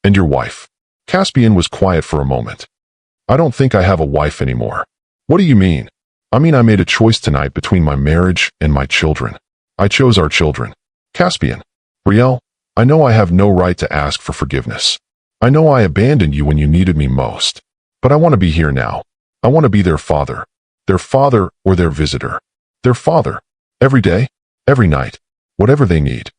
And your wife? Caspian was quiet for a moment. I don't think I have a wife anymore. What do you mean? I mean I made a choice tonight between my marriage and my children. I chose our children. Caspian. Brielle, I know I have no right to ask for forgiveness. I know I abandoned you when you needed me most. But I want to be here now. I want to be their father. Their father or their visitor. Their father. Every day. Every night. Whatever they need.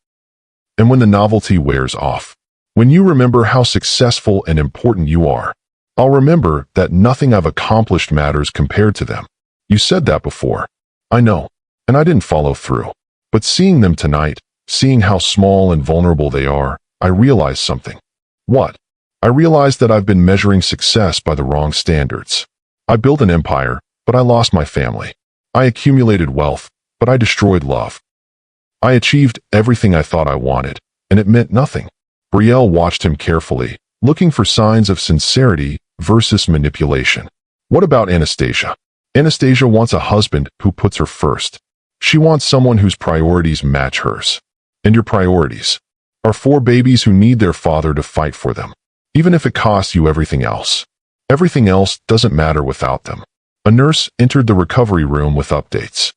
And when the novelty wears off. When you remember how successful and important you are. I'll remember that nothing I've accomplished matters compared to them. You said that before. I know, and I didn't follow through. But seeing them tonight, seeing how small and vulnerable they are, I realized something. What? I realized that I've been measuring success by the wrong standards. I built an empire, but I lost my family. I accumulated wealth, but I destroyed love. I achieved everything I thought I wanted, and it meant nothing. Brielle watched him carefully, looking for signs of sincerity versus manipulation. What about Anastasia? Anastasia wants a husband who puts her first. She wants someone whose priorities match hers. And your priorities are 4 babies who need their father to fight for them, even if it costs you everything else. Everything else doesn't matter without them. A nurse entered the recovery room with updates.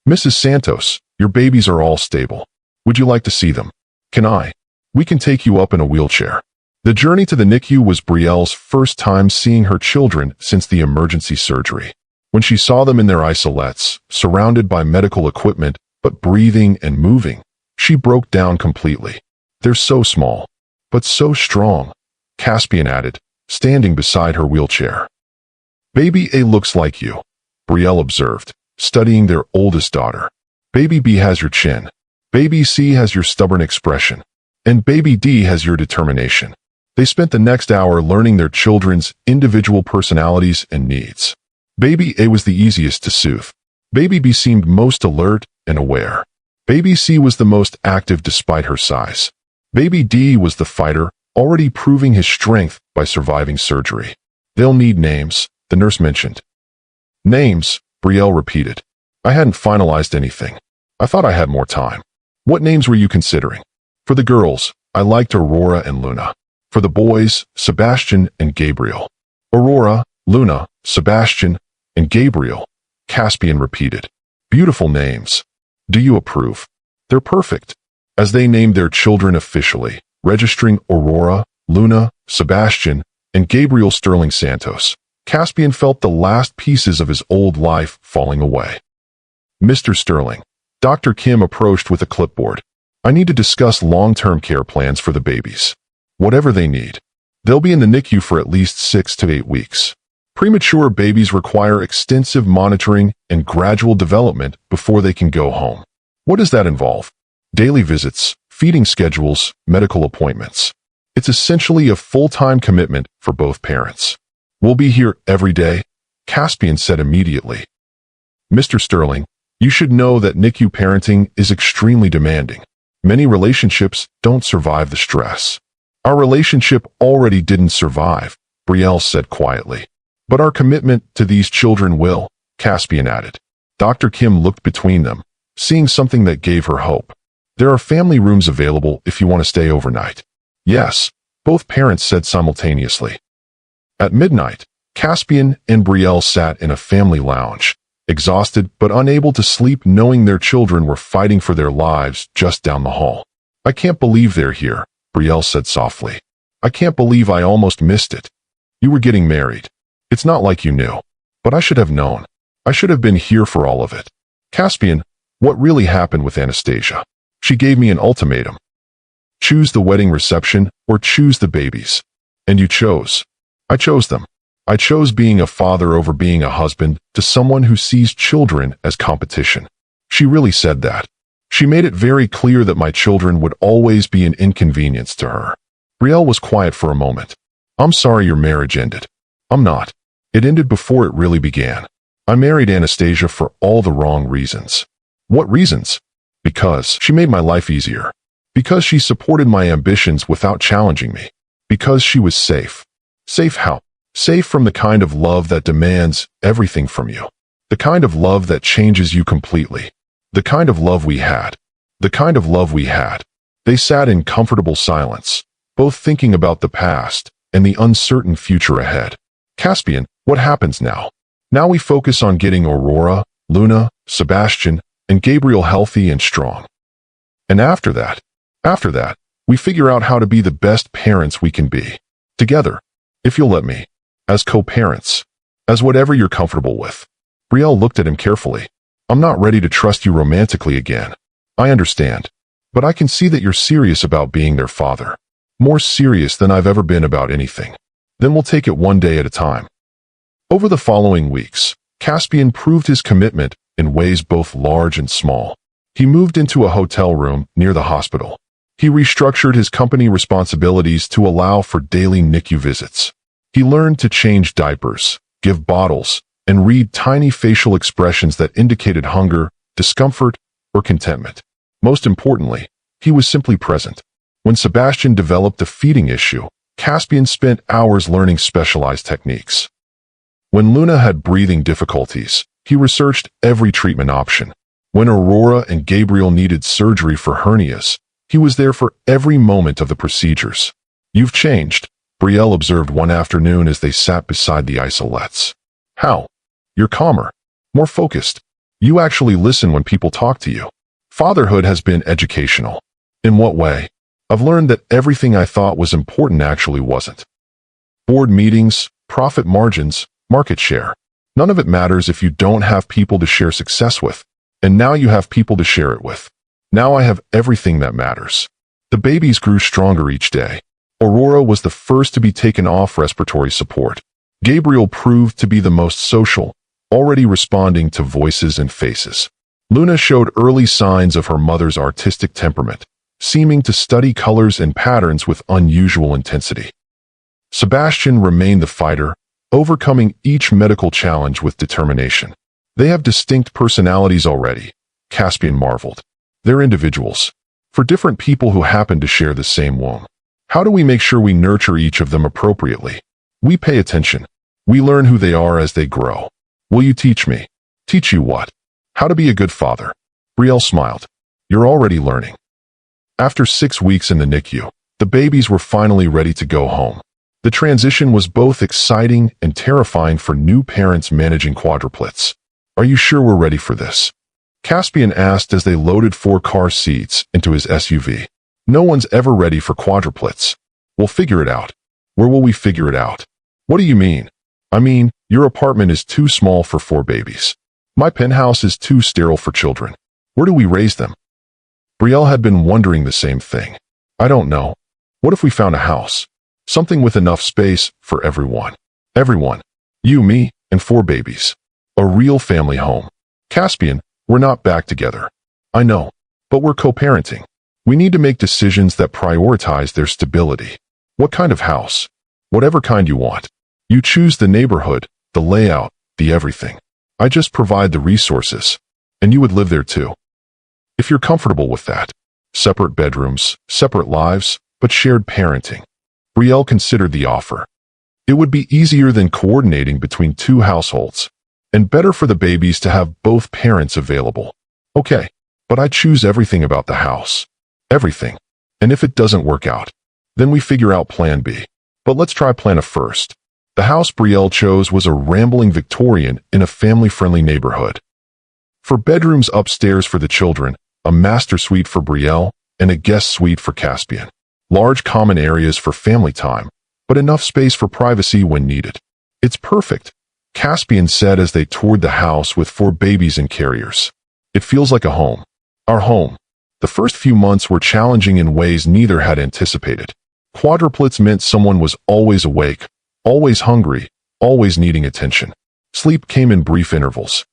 Mrs. Santos, your babies are all stable. Would you like to see them? Can I? We can take you up in a wheelchair. The journey to the NICU was Brielle's first time seeing her children since the emergency surgery. When she saw them in their isolettes, surrounded by medical equipment, but breathing and moving, she broke down completely. They're so small, but so strong, Caspian added, standing beside her wheelchair. Baby A looks like you, Brielle observed, studying their oldest daughter. Baby B has your chin. Baby C has your stubborn expression. And Baby D has your determination. They spent the next hour learning their children's individual personalities and needs. Baby A was the easiest to soothe. Baby B seemed most alert and aware. Baby C was the most active despite her size. Baby D was the fighter, already proving his strength by surviving surgery. They'll need names, the nurse mentioned. Names, Brielle repeated. I hadn't finalized anything. I thought I had more time. What names were you considering? For the girls, I liked Aurora and Luna. For the boys, Sebastian and Gabriel. Aurora, Luna, Sebastian, and Gabriel, Caspian repeated. Beautiful names. Do you approve? They're perfect. As they named their children officially, registering Aurora, Luna, Sebastian, and Gabriel Sterling Santos, Caspian felt the last pieces of his old life falling away. Mr. Sterling, Dr. Kim approached with a clipboard. I need to discuss long-term care plans for the babies. Whatever they need. They'll be in the NICU for at least 6 to 8 weeks. Premature babies require extensive monitoring and gradual development before they can go home. What does that involve? Daily visits, feeding schedules, medical appointments. It's essentially a full-time commitment for both parents. We'll be here every day, Caspian said immediately. Mr. Sterling, you should know that NICU parenting is extremely demanding. Many relationships don't survive the stress. Our relationship already didn't survive, Brielle said quietly. But our commitment to these children will, Caspian added. Dr. Kim looked between them, seeing something that gave her hope. There are family rooms available if you want to stay overnight. Yes, both parents said simultaneously. At midnight, Caspian and Brielle sat in a family lounge, exhausted but unable to sleep knowing their children were fighting for their lives just down the hall. I can't believe they're here, Brielle said softly. I can't believe I almost missed it. You were getting married. It's not like you knew. But I should have known. I should have been here for all of it. Caspian, what really happened with Anastasia? She gave me an ultimatum. Choose the wedding reception or choose the babies. And you chose. I chose them. I chose being a father over being a husband to someone who sees children as competition. She really said that. She made it very clear that my children would always be an inconvenience to her. Brielle was quiet for a moment. I'm sorry your marriage ended. I'm not. It ended before it really began. I married Anastasia for all the wrong reasons. What reasons? Because she made my life easier. Because she supported my ambitions without challenging me. Because she was safe. Safe how? Safe from the kind of love that demands everything from you. The kind of love that changes you completely. The kind of love we had. The kind of love we had. They sat in comfortable silence, both thinking about the past and the uncertain future ahead. Caspian, what happens now? Now we focus on getting Aurora, Luna, Sebastian, and Gabriel healthy and strong. And after that, we figure out how to be the best parents we can be. Together, if you'll let me. As co-parents. As whatever you're comfortable with. Brielle looked at him carefully. I'm not ready to trust you romantically again. I understand. But I can see that you're serious about being their father. More serious than I've ever been about anything. Then we'll take it one day at a time. Over the following weeks, Caspian proved his commitment in ways both large and small. He moved into a hotel room near the hospital. He restructured his company responsibilities to allow for daily NICU visits. He learned to change diapers, give bottles, and read tiny facial expressions that indicated hunger, discomfort, or contentment. Most importantly, he was simply present. When Sebastian developed a feeding issue, Caspian spent hours learning specialized techniques. When Luna had breathing difficulties, he researched every treatment option. When Aurora and Gabriel needed surgery for hernias, he was there for every moment of the procedures. "You've changed," Brielle observed one afternoon as they sat beside the isolettes. "How? You're calmer, more focused. You actually listen when people talk to you." Fatherhood has been educational. In what way? I've learned that everything I thought was important actually wasn't. Board meetings, profit margins, market share. None of it matters if you don't have people to share success with. And now you have people to share it with. Now I have everything that matters. The babies grew stronger each day. Aurora was the first to be taken off respiratory support. Gabriel proved to be the most social, already responding to voices and faces. Luna showed early signs of her mother's artistic temperament, seeming to study colors and patterns with unusual intensity. Sebastian remained the fighter, overcoming each medical challenge with determination. "They have distinct personalities already," Caspian marveled. "They're individuals, for different people who happen to share the same womb. How do we make sure we nurture each of them appropriately? We pay attention. We learn who they are as they grow. Will you teach me?" "Teach you what?" "How to be a good father." Brielle smiled. "You're already learning." After 6 weeks in the NICU, the babies were finally ready to go home. The transition was both exciting and terrifying for new parents managing quadruplets. "Are you sure we're ready for this?" Caspian asked as they loaded 4 car seats into his SUV. "No one's ever ready for quadruplets. We'll figure it out." "Where will we figure it out?" "What do you mean?" "I mean, your apartment is too small for 4 babies. My penthouse is too sterile for children. Where do we raise them?" Brielle had been wondering the same thing. "I don't know. What if we found a house? Something with enough space for everyone. Everyone. You, me, and 4 babies. A real family home." "Caspian, we're not back together." "I know, but we're co-parenting. We need to make decisions that prioritize their stability." "What kind of house?" "Whatever kind you want. You choose the neighborhood, the layout, the everything. I just provide the resources. And you would live there too. If you're comfortable with that. Separate bedrooms, separate lives, but shared parenting." Brielle considered the offer. It would be easier than coordinating between 2 households, and better for the babies to have both parents available. "Okay, but I choose everything about the house. Everything. And if it doesn't work out, then we figure out plan B. But let's try plan A first." The house Brielle chose was a rambling Victorian in a family-friendly neighborhood. 4 bedrooms upstairs for the children, a master suite for Brielle, and a guest suite for Caspian. Large common areas for family time, but enough space for privacy when needed. "It's perfect," Caspian said as they toured the house with 4 babies in carriers. "It feels like a home. Our home." The first few months were challenging in ways neither had anticipated. Quadruplets meant someone was always awake, always hungry, always needing attention. Sleep came in brief intervals.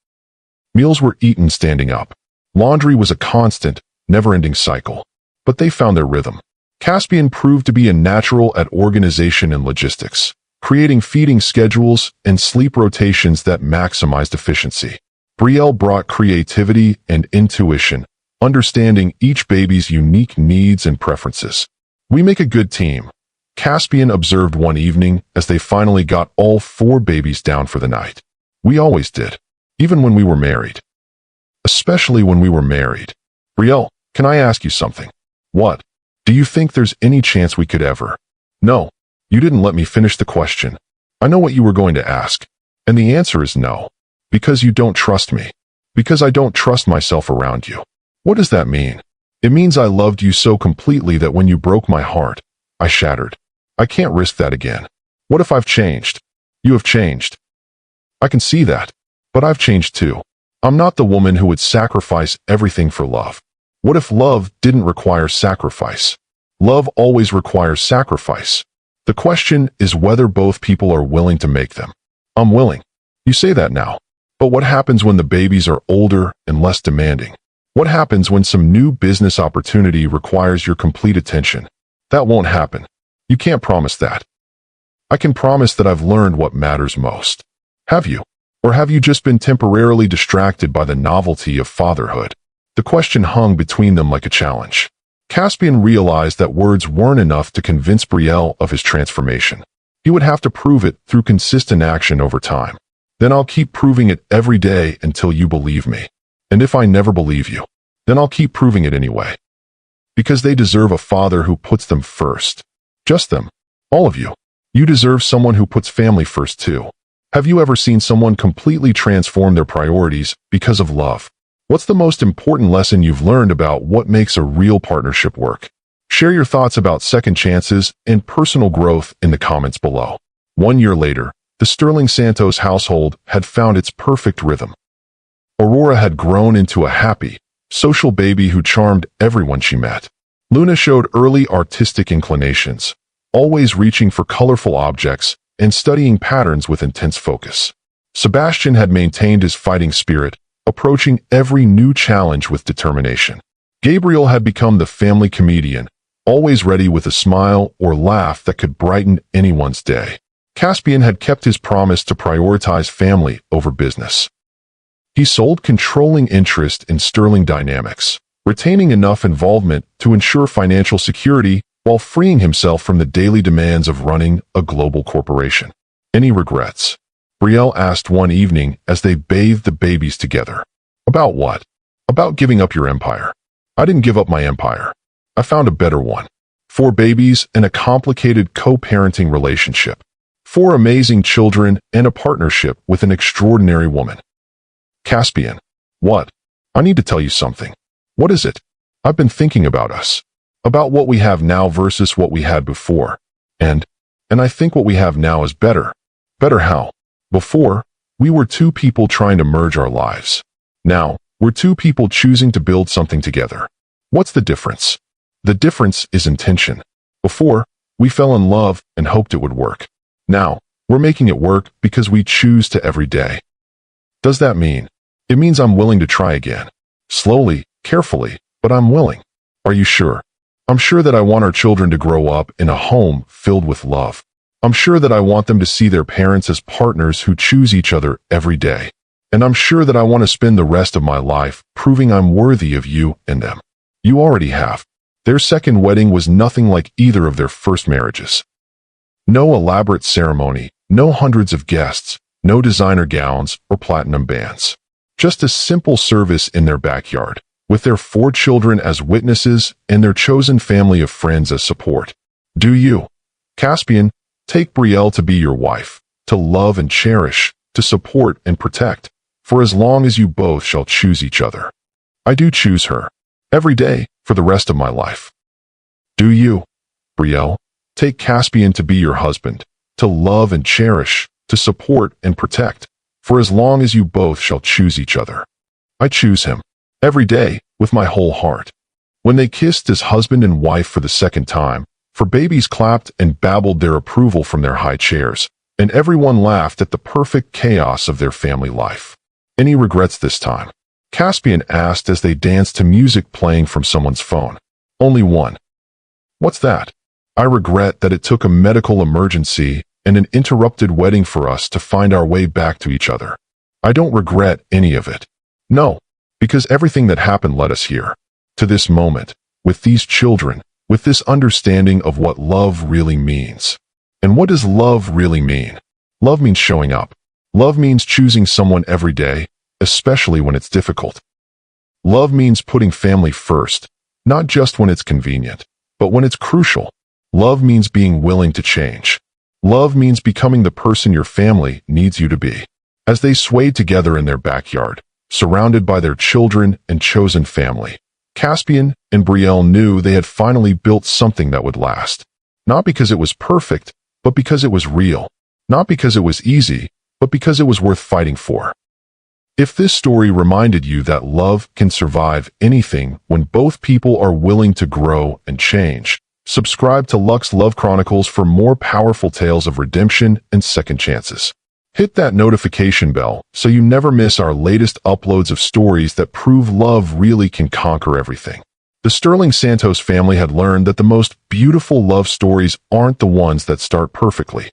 Meals were eaten standing up. Laundry was a constant, never-ending cycle. But they found their rhythm. Caspian proved to be a natural at organization and logistics, creating feeding schedules and sleep rotations that maximized efficiency. Brielle brought creativity and intuition, understanding each baby's unique needs and preferences. "We make a good team," Caspian observed one evening as they finally got all 4 babies down for the night. "We always did, even when we were married. Especially when we were married." "Brielle, can I ask you something?" "What?" "Do you think there's any chance we could ever?" "No. You didn't let me finish the question. I know what you were going to ask. And the answer is no. Because you don't trust me. Because I don't trust myself around you." "What does that mean?" "It means I loved you so completely that when you broke my heart, I shattered. I can't risk that again." "What if I've changed?" "You have changed. I can see that. But I've changed too. I'm not the woman who would sacrifice everything for love." "What if love didn't require sacrifice?" "Love always requires sacrifice. The question is whether both people are willing to make them. I'm willing. You say that now. But what happens when the babies are older and less demanding? What happens when some new business opportunity requires your complete attention? That won't happen. You can't promise that. I can promise that I've learned what matters most. Have you? Or have you just been temporarily distracted by the novelty of fatherhood? The question hung between them like a challenge. Caspian realized that words weren't enough to convince Brielle of his transformation. He would have to prove it through consistent action over time. Then I'll keep proving it every day until you believe me. And if I never believe you, then I'll keep proving it anyway. Because they deserve a father who puts them first. Just them. All of you. You deserve someone who puts family first too. Have you ever seen someone completely transform their priorities because of love? What's the most important lesson you've learned about what makes a real partnership work? Share your thoughts about second chances and personal growth in the comments below. 1 year later, the Sterling Santos household had found its perfect rhythm. Aurora had grown into a happy, social baby who charmed everyone she met. Luna showed early artistic inclinations, always reaching for colorful objects and studying patterns with intense focus. Sebastian had maintained his fighting spirit, approaching every new challenge with determination. Gabriel had become the family comedian, always ready with a smile or laugh that could brighten anyone's day. Caspian had kept his promise to prioritize family over business. He sold controlling interest in Sterling Dynamics, retaining enough involvement to ensure financial security while freeing himself from the daily demands of running a global corporation. Any regrets? Brielle asked one evening as they bathed the babies together. About what? About giving up your empire. I didn't give up my empire. I found a better one. 4 babies and a complicated co-parenting relationship. 4 amazing children and a partnership with an extraordinary woman. Caspian. What? I need to tell you something. What is it? I've been thinking about us. About what we have now versus what we had before. And I think what we have now is better. Better how? Before, we were 2 people trying to merge our lives. Now, we're 2 people choosing to build something together. What's the difference? The difference is intention. Before, we fell in love and hoped it would work. Now, we're making it work because we choose to every day. Does that mean? It means I'm willing to try again. Slowly, carefully, but I'm willing. Are you sure? I'm sure that I want our children to grow up in a home filled with love. I'm sure that I want them to see their parents as partners who choose each other every day. And I'm sure that I want to spend the rest of my life proving I'm worthy of you and them. You already have. Their second wedding was nothing like either of their first marriages. No elaborate ceremony, no hundreds of guests, no designer gowns or platinum bands. Just a simple service in their backyard, with their 4 children as witnesses and their chosen family of friends as support. Do you, Caspian, take Brielle to be your wife, to love and cherish, to support and protect, for as long as you both shall choose each other? I do choose her, every day, for the rest of my life. Do you, Brielle, take Caspian to be your husband, to love and cherish, to support and protect, for as long as you both shall choose each other? I choose him, every day, with my whole heart. When they kissed as husband and wife for the second time, for babies clapped and babbled their approval from their high chairs, and everyone laughed at the perfect chaos of their family life. Any regrets this time? Caspian asked as they danced to music playing from someone's phone. Only one. What's that? I regret that it took a medical emergency and an interrupted wedding for us to find our way back to each other. I don't regret any of it. No, because everything that happened led us here, to this moment, with these children, with this understanding of what love really means. And what does love really mean? Love means showing up. Love means choosing someone every day, especially when it's difficult. Love means putting family first, not just when it's convenient, but when it's crucial. Love means being willing to change. Love means becoming the person your family needs you to be. As they swayed together in their backyard, surrounded by their children and chosen family, Caspian and Brielle knew they had finally built something that would last. Not because it was perfect, but because it was real. Not because it was easy, but because it was worth fighting for. If this story reminded you that love can survive anything when both people are willing to grow and change, Subscribe to Lux Love Chronicles for more powerful tales of redemption and second chances. Hit that notification bell so you never miss our latest uploads of stories that prove love really can conquer everything. The Sterling Santos family had learned that the most beautiful love stories aren't the ones that start perfectly.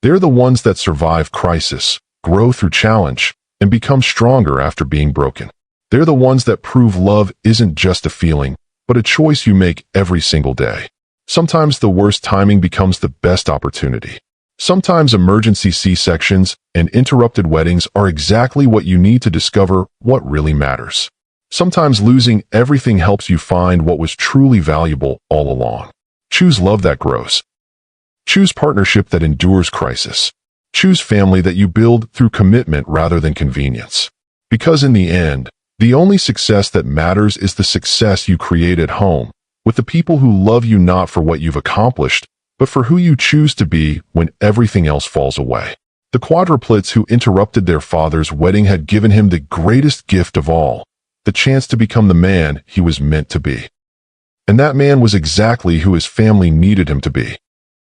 They're the ones that survive crisis, grow through challenge, and become stronger after being broken. They're the ones that prove love isn't just a feeling, but a choice you make every single day. Sometimes the worst timing becomes the best opportunity. Sometimes emergency C-sections and interrupted weddings are exactly what you need to discover what really matters. Sometimes losing everything helps you find what was truly valuable all along. Choose love that grows. Choose partnership that endures crisis. Choose family that you build through commitment rather than convenience. Because in the end, the only success that matters is the success you create at home, with the people who love you not for what you've accomplished, but for who you choose to be when everything else falls away. The quadruplets who interrupted their father's wedding had given him the greatest gift of all, the chance to become the man he was meant to be. And that man was exactly who his family needed him to be.